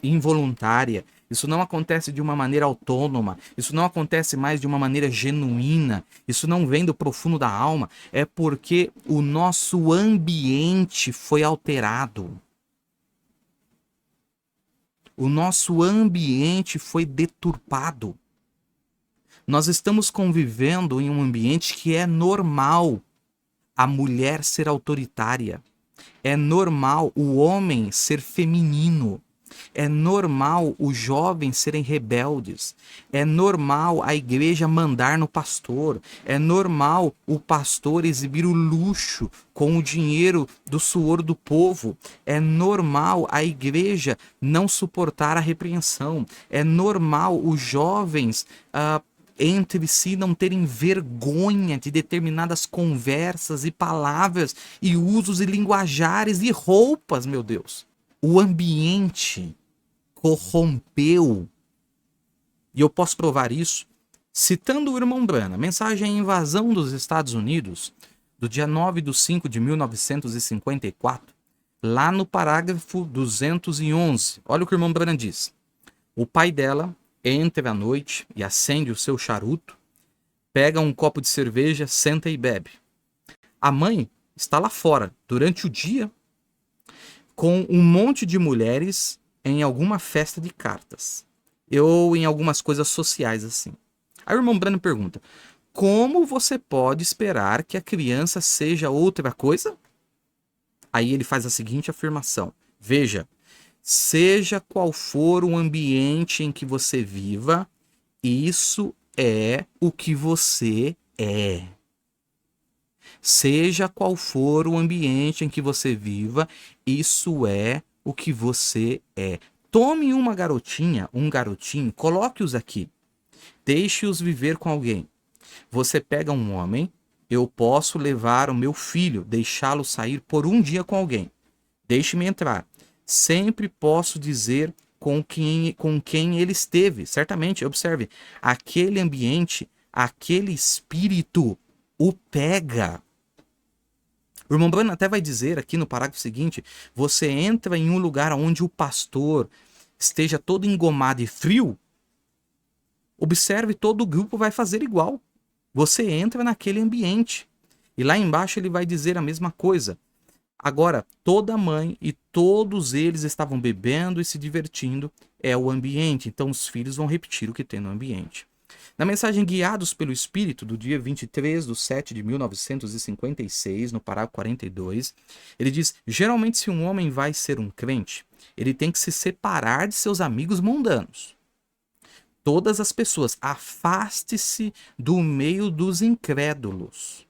involuntária, isso não acontece de uma maneira autônoma, isso não acontece mais de uma maneira genuína, isso não vem do profundo da alma, é porque o nosso ambiente foi alterado. O nosso ambiente foi deturpado. Nós estamos convivendo em um ambiente que é normal a mulher ser autoritária. É normal o homem ser feminino. É normal os jovens serem rebeldes. É normal a igreja mandar no pastor. É normal o pastor exibir o luxo com o dinheiro do suor do povo. É normal a igreja não suportar a repreensão. É normal os jovens entre si não terem vergonha de determinadas conversas e palavras e usos e linguajares e roupas, meu Deus. O ambiente corrompeu. E eu posso provar isso citando o irmão Brana, mensagem à invasão dos Estados Unidos, do dia 9/5/1954, lá no parágrafo 211. Olha o que o irmão Brana diz. O pai dela entra à noite e acende o seu charuto, pega um copo de cerveja, senta e bebe. A mãe está lá fora durante o dia com um monte de mulheres em alguma festa de cartas ou em algumas coisas sociais assim. Aí o irmão Brano pergunta: como você pode esperar que a criança seja outra coisa? Aí ele faz a seguinte afirmação: veja, seja qual for o ambiente em que você viva, isso é o que você é. Seja qual for o ambiente em que você viva, isso é o que você é. Tome uma garotinha, um garotinho, coloque-os aqui. Deixe-os viver com alguém. Você pega um homem, eu posso levar o meu filho, deixá-lo sair por um dia com alguém. Deixe-me entrar. Sempre posso dizer com quem ele esteve. Certamente, observe, aquele ambiente, aquele espírito o pega. O irmão Bruno até vai dizer aqui no parágrafo seguinte: você entra em um lugar onde o pastor esteja todo engomado e frio, observe, todo o grupo vai fazer igual. Você entra naquele ambiente. E lá embaixo ele vai dizer a mesma coisa. Agora, toda mãe e todos eles estavam bebendo e se divertindo, é o ambiente. Então os filhos vão repetir o que tem no ambiente. Na mensagem Guiados pelo Espírito, do dia 23/7/1956, no parágrafo 42, ele diz: geralmente, se um homem vai ser um crente, ele tem que se separar de seus amigos mundanos. Todas as pessoas, afaste-se do meio dos incrédulos.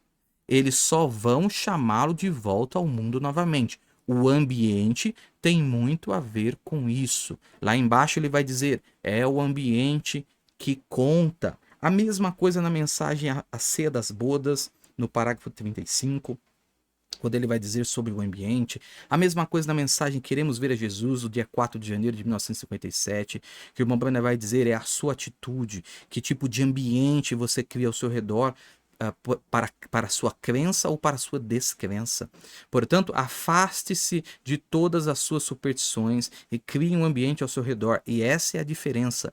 Eles só vão chamá-lo de volta ao mundo novamente. O ambiente tem muito a ver com isso. Lá embaixo ele vai dizer: é o ambiente que conta. A mesma coisa na mensagem à ceia das bodas, no parágrafo 35, quando ele vai dizer sobre o ambiente. A mesma coisa na mensagem Queremos Ver a Jesus, do dia 4 de janeiro de 1957, que o irmão Branham vai dizer é a sua atitude, que tipo de ambiente você cria ao seu redor, para a sua crença ou para a sua descrença. Portanto, afaste-se de todas as suas superstições e crie um ambiente ao seu redor. E essa é a diferença.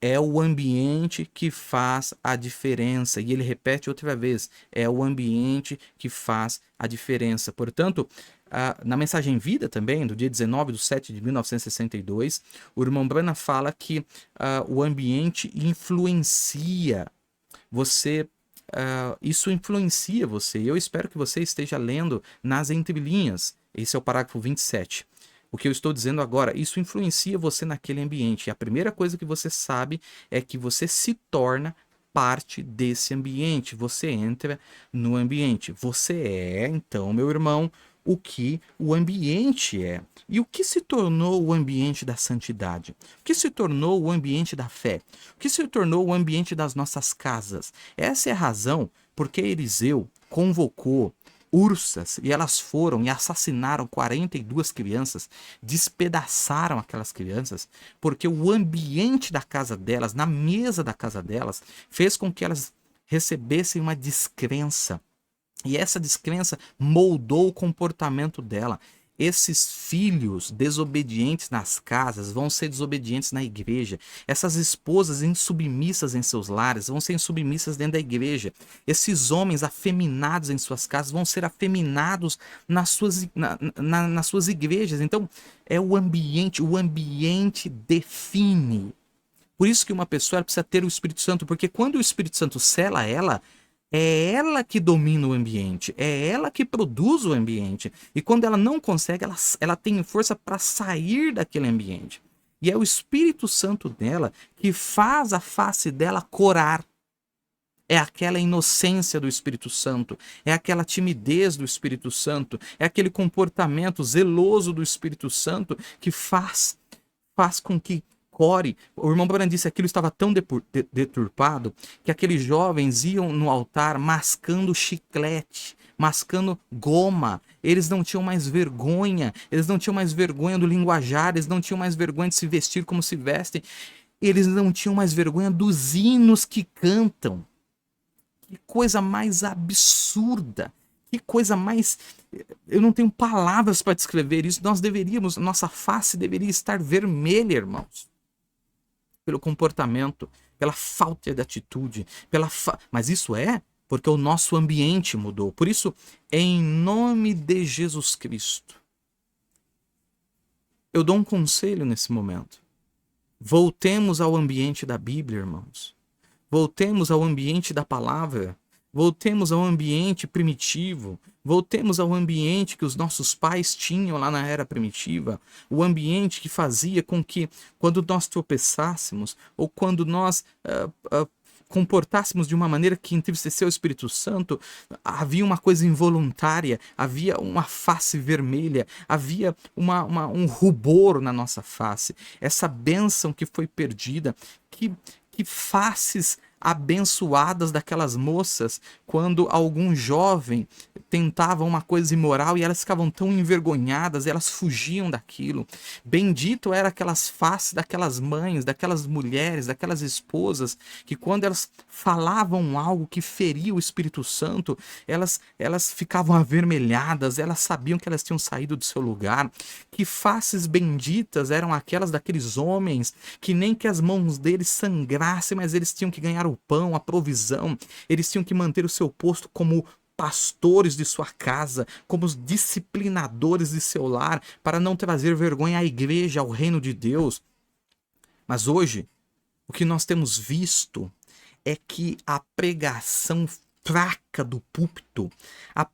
É o ambiente que faz a diferença. E ele repete outra vez: é o ambiente que faz a diferença. Portanto, na mensagem Vida também, do dia 19/7/1962, o irmão Branham fala que o ambiente influencia você. Isso influencia você. Eu espero que você esteja lendo nas entrelinhas. Esse é o parágrafo 27. O que eu estou dizendo agora, isso influencia você naquele ambiente. E a primeira coisa que você sabe é que você se torna parte desse ambiente. Você entra no ambiente. Você é, então, meu irmão, o que o ambiente é. E o que se tornou o ambiente da santidade? O que se tornou o ambiente da fé? O que se tornou o ambiente das nossas casas? Essa é a razão porque Eliseu convocou ursas e elas foram e assassinaram 42 crianças, despedaçaram aquelas crianças, porque o ambiente da casa delas, na mesa da casa delas, fez com que elas recebessem uma descrença. E essa descrença moldou o comportamento dela. Esses filhos desobedientes nas casas vão ser desobedientes na igreja. Essas esposas insubmissas em seus lares vão ser insubmissas dentro da igreja. Esses homens afeminados em suas casas vão ser afeminados nas suas igrejas. Então, é o ambiente define. Por isso que uma pessoa precisa ter o Espírito Santo, porque quando o Espírito Santo sela ela, é ela que domina o ambiente, é ela que produz o ambiente. E quando ela não consegue, ela tem força para sair daquele ambiente. E é o Espírito Santo dela que faz a face dela corar. É aquela inocência do Espírito Santo, é aquela timidez do Espírito Santo, é aquele comportamento zeloso do Espírito Santo que faz com que core. O irmão Branham disse que aquilo estava tão deturpado que aqueles jovens iam no altar mascando chiclete, mascando goma. Eles não tinham mais vergonha, eles não tinham mais vergonha do linguajar, eles não tinham mais vergonha de se vestir como se vestem, eles não tinham mais vergonha dos hinos que cantam. Que coisa mais absurda! Que coisa mais... Eu não tenho palavras para descrever isso. Nossa face deveria estar vermelha, irmãos. Pelo comportamento, pela falta de atitude, mas isso é porque o nosso ambiente mudou. Por isso, em nome de Jesus Cristo, eu dou um conselho nesse momento. Voltemos ao ambiente da Bíblia, irmãos. Voltemos ao ambiente da palavra. Voltemos ao ambiente primitivo, voltemos ao ambiente que os nossos pais tinham lá na era primitiva, o ambiente que fazia com que, quando nós tropeçássemos, ou quando nós comportássemos de uma maneira que entristeceu o Espírito Santo, havia uma coisa involuntária, havia uma face vermelha, havia um rubor na nossa face. Essa bênção que foi perdida, que faces abençoadas daquelas moças quando algum jovem tentava uma coisa imoral e elas ficavam tão envergonhadas, elas fugiam daquilo. Bendito eram aquelas faces daquelas mães, daquelas mulheres, daquelas esposas que quando elas falavam algo que feria o Espírito Santo, elas ficavam avermelhadas, elas sabiam que elas tinham saído do seu lugar. Que faces benditas eram aquelas daqueles homens que nem que as mãos deles sangrassem, mas eles tinham que ganhar o pão, a provisão, eles tinham que manter o seu posto como pastores de sua casa, como os disciplinadores de seu lar, para não trazer vergonha à igreja, ao reino de Deus. Mas hoje, o que nós temos visto é que a pregação fraca do púlpito, a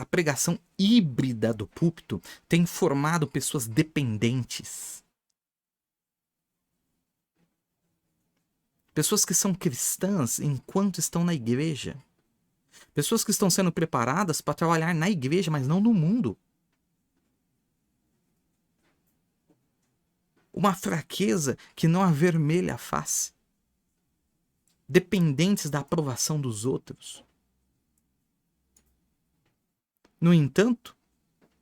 pregação híbrida do púlpito tem formado pessoas dependentes. Pessoas que são cristãs enquanto estão na igreja. Pessoas que estão sendo preparadas para trabalhar na igreja, mas não no mundo. Uma fraqueza que não avermelha a face. dependentes da aprovação dos outros. No entanto,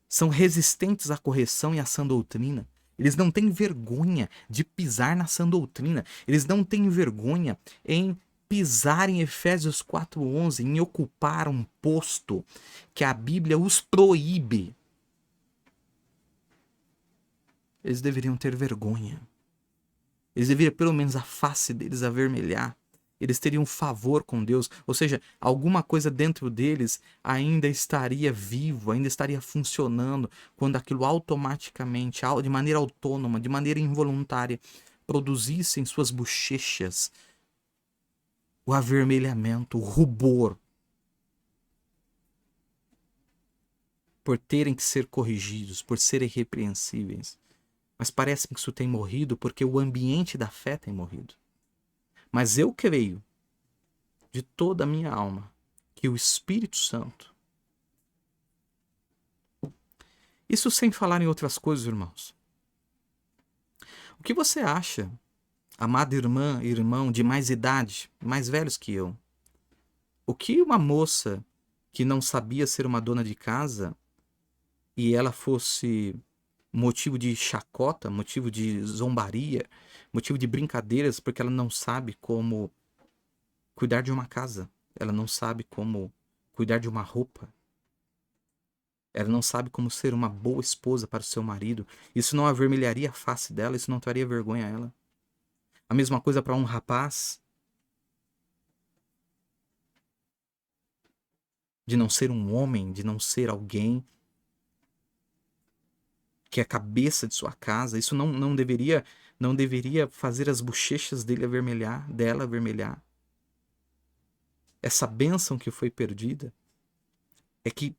são resistentes à correção e à sã doutrina. Eles não têm vergonha de pisar na sã doutrina. Eles não têm vergonha em pisar em Efésios 4:11, em ocupar um posto que a Bíblia os proíbe. Eles deveriam ter vergonha. Eles deveriam, pelo menos, a face deles avermelhar. Eles teriam favor com Deus. Ou seja, alguma coisa dentro deles ainda estaria vivo, ainda estaria funcionando, quando aquilo automaticamente, de maneira autônoma, de maneira involuntária, produzisse em suas bochechas o avermelhamento, o rubor, por terem que ser corrigidos, por serem irrepreensíveis. Mas parece que isso tem morrido porque o ambiente da fé tem morrido. Mas eu creio, de toda a minha alma, que o Espírito Santo... Isso sem falar em outras coisas, irmãos. O que você acha, amada irmã e irmão de mais idade, mais velhos que eu? O que uma moça que não sabia ser uma dona de casa e ela fosse motivo de chacota, motivo de zombaria, motivo de brincadeiras, porque ela não sabe como cuidar de uma casa, ela não sabe como cuidar de uma roupa, ela não sabe como ser uma boa esposa para o seu marido. Isso não avermelharia a face dela, isso não traria vergonha a ela. A mesma coisa para um rapaz, de não ser um homem, de não ser alguém que é a cabeça de sua casa. Isso não deveria fazer as bochechas dela avermelhar. Essa bênção que foi perdida é que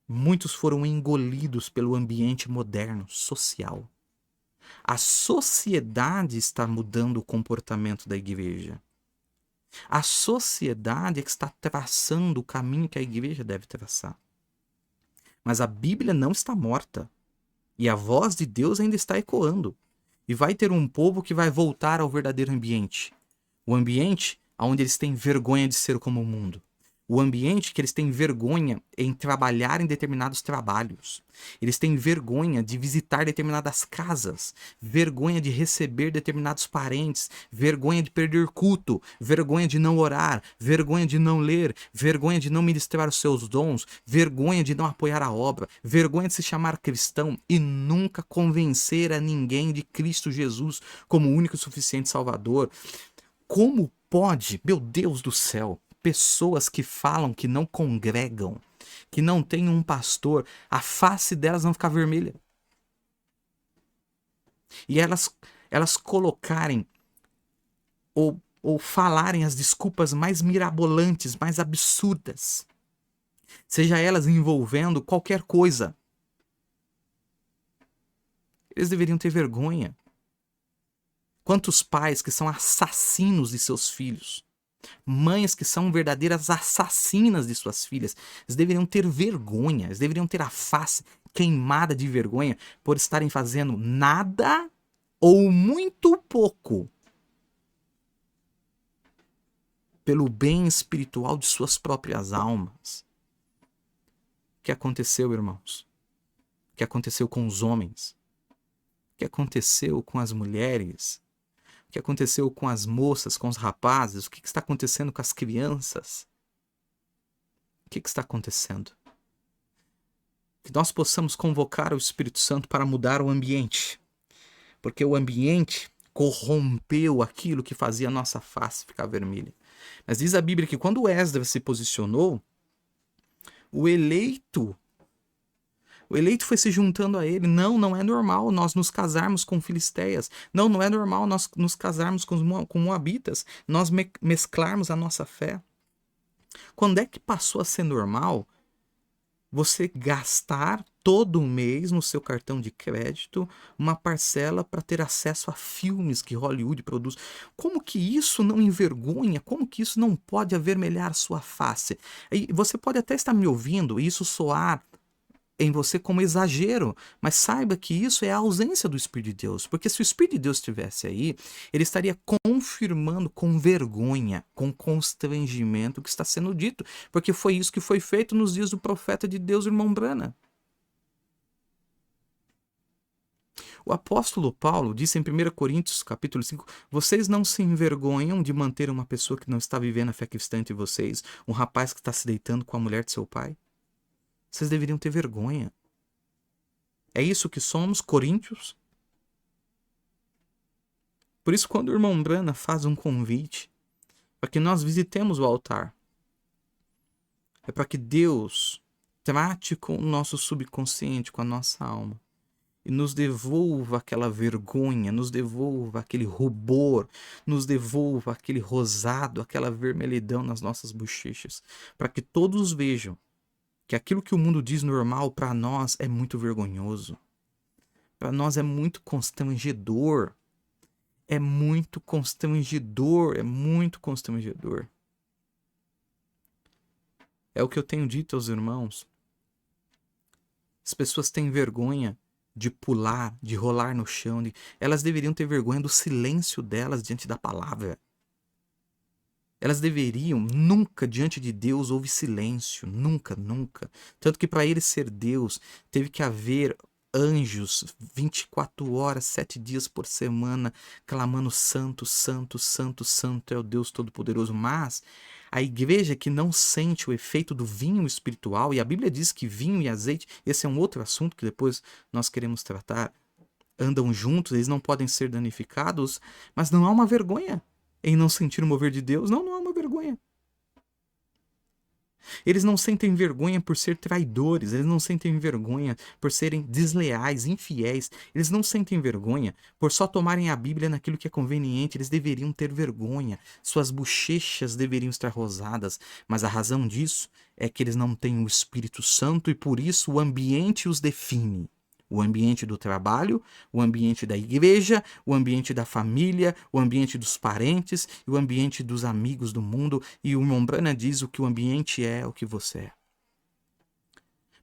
muitos foram engolidos pelo ambiente moderno, social. A sociedade está mudando o comportamento da igreja. A sociedade é que está traçando o caminho que a igreja deve traçar. Mas a Bíblia não está morta. E a voz de Deus ainda está ecoando. E vai ter um povo que vai voltar ao verdadeiro ambiente. O ambiente onde eles têm vergonha de ser como o mundo. O ambiente que eles têm vergonha em trabalhar em determinados trabalhos. Eles têm vergonha de visitar determinadas casas. Vergonha de receber determinados parentes. Vergonha de perder culto. Vergonha de não orar. Vergonha de não ler. Vergonha de não ministrar os seus dons. Vergonha de não apoiar a obra. Vergonha de se chamar cristão e nunca convencer a ninguém de Cristo Jesus como o único e suficiente Salvador. Como pode, meu Deus do céu, pessoas que falam que não congregam, que não tem um pastor, a face delas não ficar vermelha? E elas colocarem ou falarem as desculpas mais mirabolantes, mais absurdas, seja elas envolvendo qualquer coisa. Eles deveriam ter vergonha. Quantos pais que são assassinos de seus filhos, mães que são verdadeiras assassinas de suas filhas, eles deveriam ter vergonha, eles deveriam ter a face queimada de vergonha por estarem fazendo nada ou muito pouco pelo bem espiritual de suas próprias almas. O que aconteceu, irmãos? O que aconteceu com os homens? O que aconteceu com as mulheres? O que aconteceu com as moças, com os rapazes? O que está acontecendo com as crianças? O que está acontecendo? Que nós possamos convocar o Espírito Santo para mudar o ambiente. Porque o ambiente corrompeu aquilo que fazia a nossa face ficar vermelha. Mas diz a Bíblia que quando Esdras se posicionou, o eleito foi se juntando a ele. Não é normal nós nos casarmos com filisteias. Não é normal nós nos casarmos com moabitas. Nós mesclarmos a nossa fé. Quando é que passou a ser normal você gastar todo mês no seu cartão de crédito uma parcela para ter acesso a filmes que Hollywood produz? Como que isso não envergonha? Como que isso não pode avermelhar sua face? E você pode até estar me ouvindo e isso soar em você como exagero, mas saiba que isso é a ausência do Espírito de Deus, porque se o Espírito de Deus estivesse aí, ele estaria confirmando com vergonha, com constrangimento o que está sendo dito, porque foi isso que foi feito nos dias do profeta de Deus, irmão Brana. O apóstolo Paulo disse em 1 Coríntios, capítulo 5, vocês não se envergonham de manter uma pessoa que não está vivendo a fé cristã entre vocês, um rapaz que está se deitando com a mulher de seu pai? Vocês deveriam ter vergonha. É isso que somos, coríntios? Por isso, quando o irmão Brana faz um convite para que nós visitemos o altar, é para que Deus trate com o nosso subconsciente, com a nossa alma, e nos devolva aquela vergonha, nos devolva aquele rubor, nos devolva aquele rosado, aquela vermelhidão nas nossas bochechas, para que todos vejam que aquilo que o mundo diz normal para nós é muito vergonhoso. Para nós é muito constrangedor. É muito constrangedor, é muito constrangedor. É o que eu tenho dito aos irmãos. As pessoas têm vergonha de pular, de rolar no chão. Elas deveriam ter vergonha do silêncio delas diante da palavra. Elas deveriam, nunca diante de Deus houve silêncio, nunca, nunca. Tanto que para ele ser Deus, teve que haver anjos 24 horas, 7 dias por semana, clamando santo, santo, santo, santo é o Deus Todo-Poderoso. Mas a igreja que não sente o efeito do vinho espiritual, e a Bíblia diz que vinho e azeite, esse é um outro assunto que depois nós queremos tratar, andam juntos, eles não podem ser danificados, mas não há uma vergonha em não sentir o mover de Deus. Não, não há uma vergonha. Eles não sentem vergonha por ser traidores, eles não sentem vergonha por serem desleais, infiéis, eles não sentem vergonha por só tomarem a Bíblia naquilo que é conveniente, eles deveriam ter vergonha, suas bochechas deveriam estar rosadas, mas a razão disso é que eles não têm o Espírito Santo e por isso o ambiente os define. O ambiente do trabalho, o ambiente da igreja, o ambiente da família, o ambiente dos parentes e o ambiente dos amigos do mundo. E o irmão Brana diz o que o ambiente é o que você é.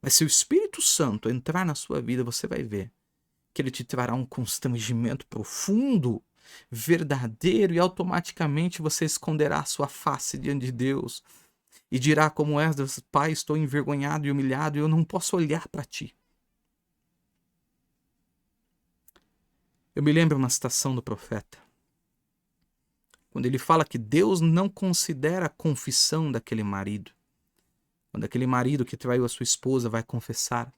Mas se o Espírito Santo entrar na sua vida, você vai ver que ele te trará um constrangimento profundo, verdadeiro, e automaticamente você esconderá a sua face diante de Deus e dirá como Esdras: Pai, estou envergonhado e humilhado e eu não posso olhar para ti. Eu me lembro uma citação do profeta, quando ele fala que Deus não considera a confissão daquele marido. Quando aquele marido que traiu a sua esposa vai confessar,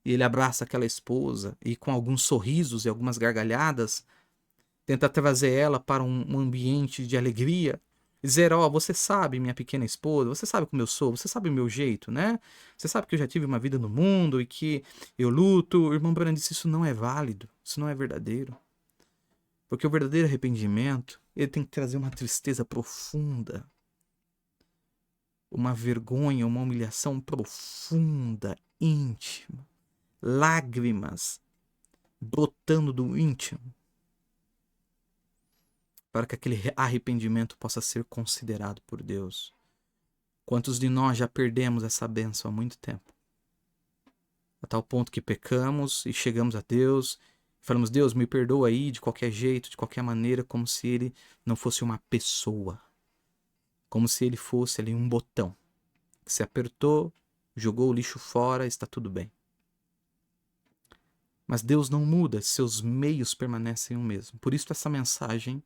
e ele abraça aquela esposa e com alguns sorrisos e algumas gargalhadas, tenta trazer ela para um ambiente de alegria, dizer: ó, você sabe, minha pequena esposa, você sabe como eu sou, você sabe o meu jeito, né? Você sabe que eu já tive uma vida no mundo e que eu luto. O irmão Branham disse: isso não é válido, isso não é verdadeiro. Porque o verdadeiro arrependimento, ele tem que trazer uma tristeza profunda, uma vergonha, uma humilhação profunda, íntima, lágrimas brotando do íntimo, para que aquele arrependimento possa ser considerado por Deus. Quantos de nós já perdemos essa bênção há muito tempo? A tal ponto que pecamos e chegamos a Deus e falamos: Deus, me perdoa aí de qualquer jeito, de qualquer maneira, como se ele não fosse uma pessoa. Como se ele fosse ali um botão que se apertou, jogou o lixo fora, está tudo bem. Mas Deus não muda, seus meios permanecem o mesmo. Por isso essa mensagem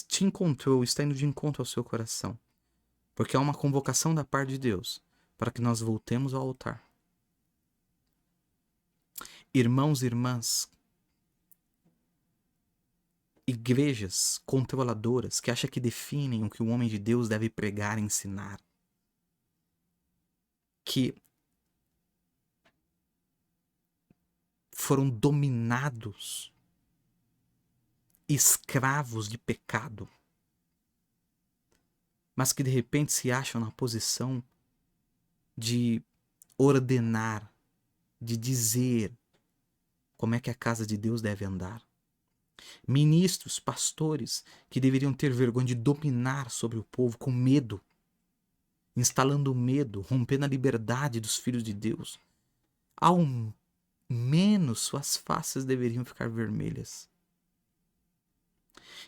te encontrou, está indo de encontro ao seu coração. Porque há uma convocação da parte de Deus para que nós voltemos ao altar. Irmãos e irmãs, igrejas controladoras que acham que definem o que o homem de Deus deve pregar e ensinar, que foram dominados, escravos de pecado, mas que de repente se acham na posição de ordenar, de dizer como é que a casa de Deus deve andar. Ministros, pastores, que deveriam ter vergonha de dominar sobre o povo com medo, instalando o medo, rompendo a liberdade dos filhos de Deus, ao menos suas faces deveriam ficar vermelhas.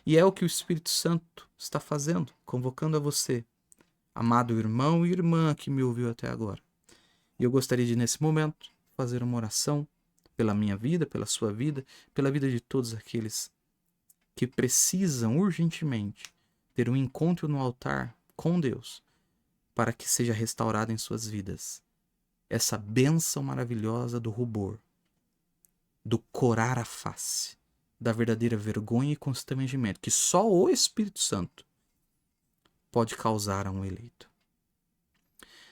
E é o que o Espírito Santo está fazendo, convocando a você, amado irmão e irmã que me ouviu até agora. E eu gostaria de, nesse momento, fazer uma oração pela minha vida, pela sua vida, pela vida de todos aqueles que precisam urgentemente ter um encontro no altar com Deus, para que seja restaurada em suas vidas essa bênção maravilhosa do rubor, do corar a face, da verdadeira vergonha e constrangimento que só o Espírito Santo pode causar a um eleito.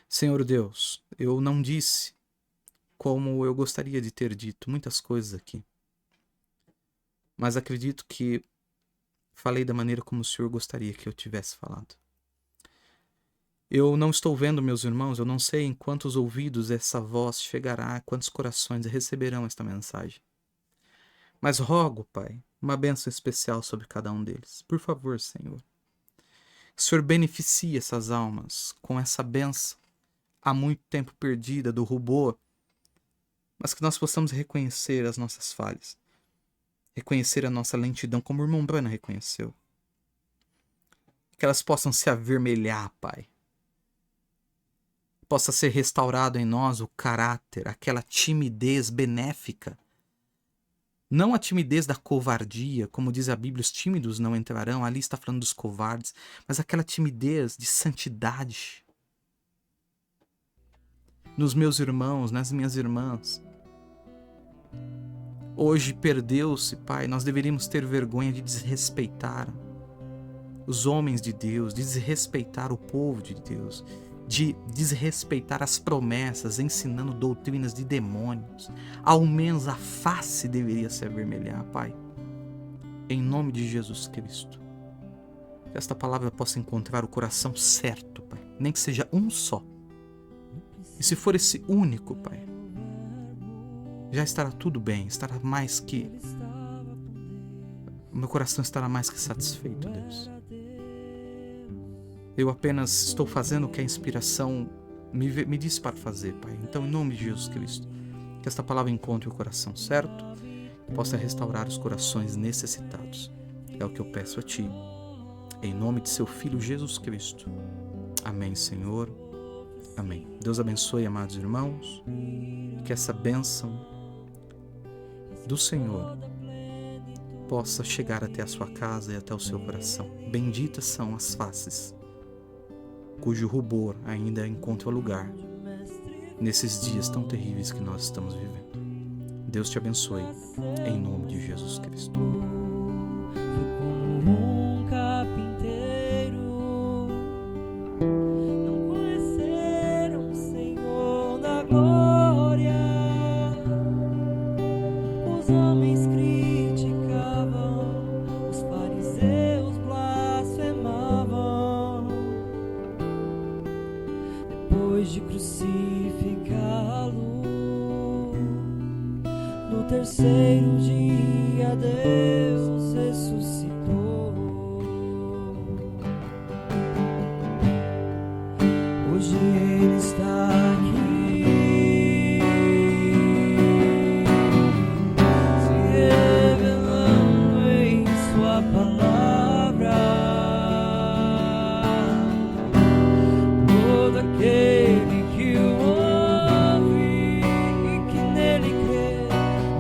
Senhor Deus, eu não disse como eu gostaria de ter dito muitas coisas aqui, mas acredito que falei da maneira como o Senhor gostaria que eu tivesse falado. Eu não estou vendo, meus irmãos, eu não sei em quantos ouvidos essa voz chegará, quantos corações receberão esta mensagem. Mas rogo, Pai, uma bênção especial sobre cada um deles. Por favor, Senhor. Que o Senhor beneficie essas almas com essa bênção há muito tempo perdida do rubor, mas que nós possamos reconhecer as nossas falhas, reconhecer a nossa lentidão, como o irmão Brana reconheceu. Que elas possam se avermelhar, Pai. Possa ser restaurado em nós o caráter, aquela timidez benéfica. Não a timidez da covardia, como diz a Bíblia, os tímidos não entrarão, ali está falando dos covardes, mas aquela timidez de santidade. Nos meus irmãos, nas minhas irmãs. Hoje perdeu-se, Pai, nós deveríamos ter vergonha de desrespeitar os homens de Deus, de desrespeitar o povo de Deus, de desrespeitar as promessas, ensinando doutrinas de demônios. Ao menos a face deveria se avermelhar, Pai. Em nome de Jesus Cristo. Que esta palavra possa encontrar o coração certo, Pai. Nem que seja um só. E se for esse único, Pai, já estará tudo bem, estará mais que... O meu coração estará mais que satisfeito, Deus. Eu apenas estou fazendo o que a inspiração me disse para fazer, Pai. Então, em nome de Jesus Cristo, que esta palavra encontre o coração certo, possa restaurar os corações necessitados. É o que eu peço a Ti, em nome de Seu Filho Jesus Cristo. Amém, Senhor. Amém. Deus abençoe, amados irmãos, que essa bênção do Senhor possa chegar até a sua casa e até o seu coração. Benditas são as faces cujo rubor ainda encontra lugar nesses dias tão terríveis que nós estamos vivendo. Deus te abençoe, em nome de Jesus Cristo. Como um carpinteiro, não conheceram o Senhor da glória. Os homens criticavam, os fariseus blasfemavam. Depois de crucificá-lo, no terceiro dia Deus ressuscitou. Hoje Ele está aqui, se revelando em Sua palavra. Todo aquele que o ouve e que nele crê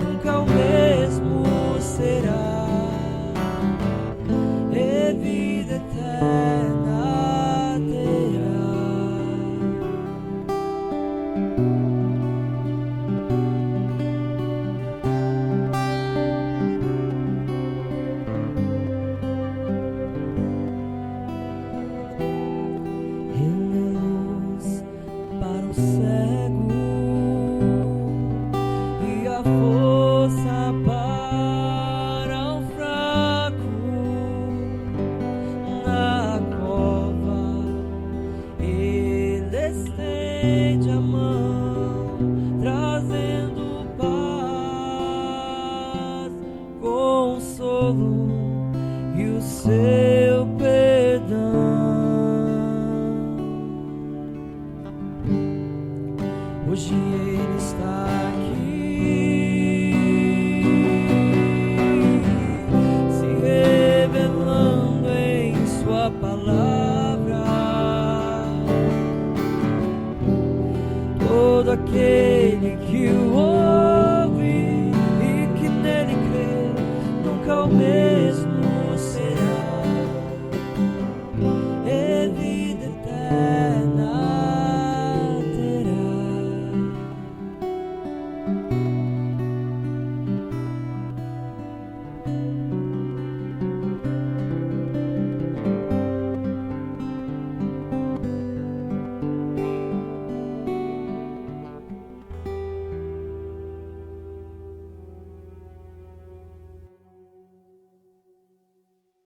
nunca o mesmo será, e vida eterna terá. Ele é luz para o cego e a força para o fraco. Na cova Ele estende a mão, trazendo paz, consolo e o seu perdão. hoje Ele está aqui, se revelando em Sua palavra. Todo aquele que o ouve e que nele crê nunca o mesmo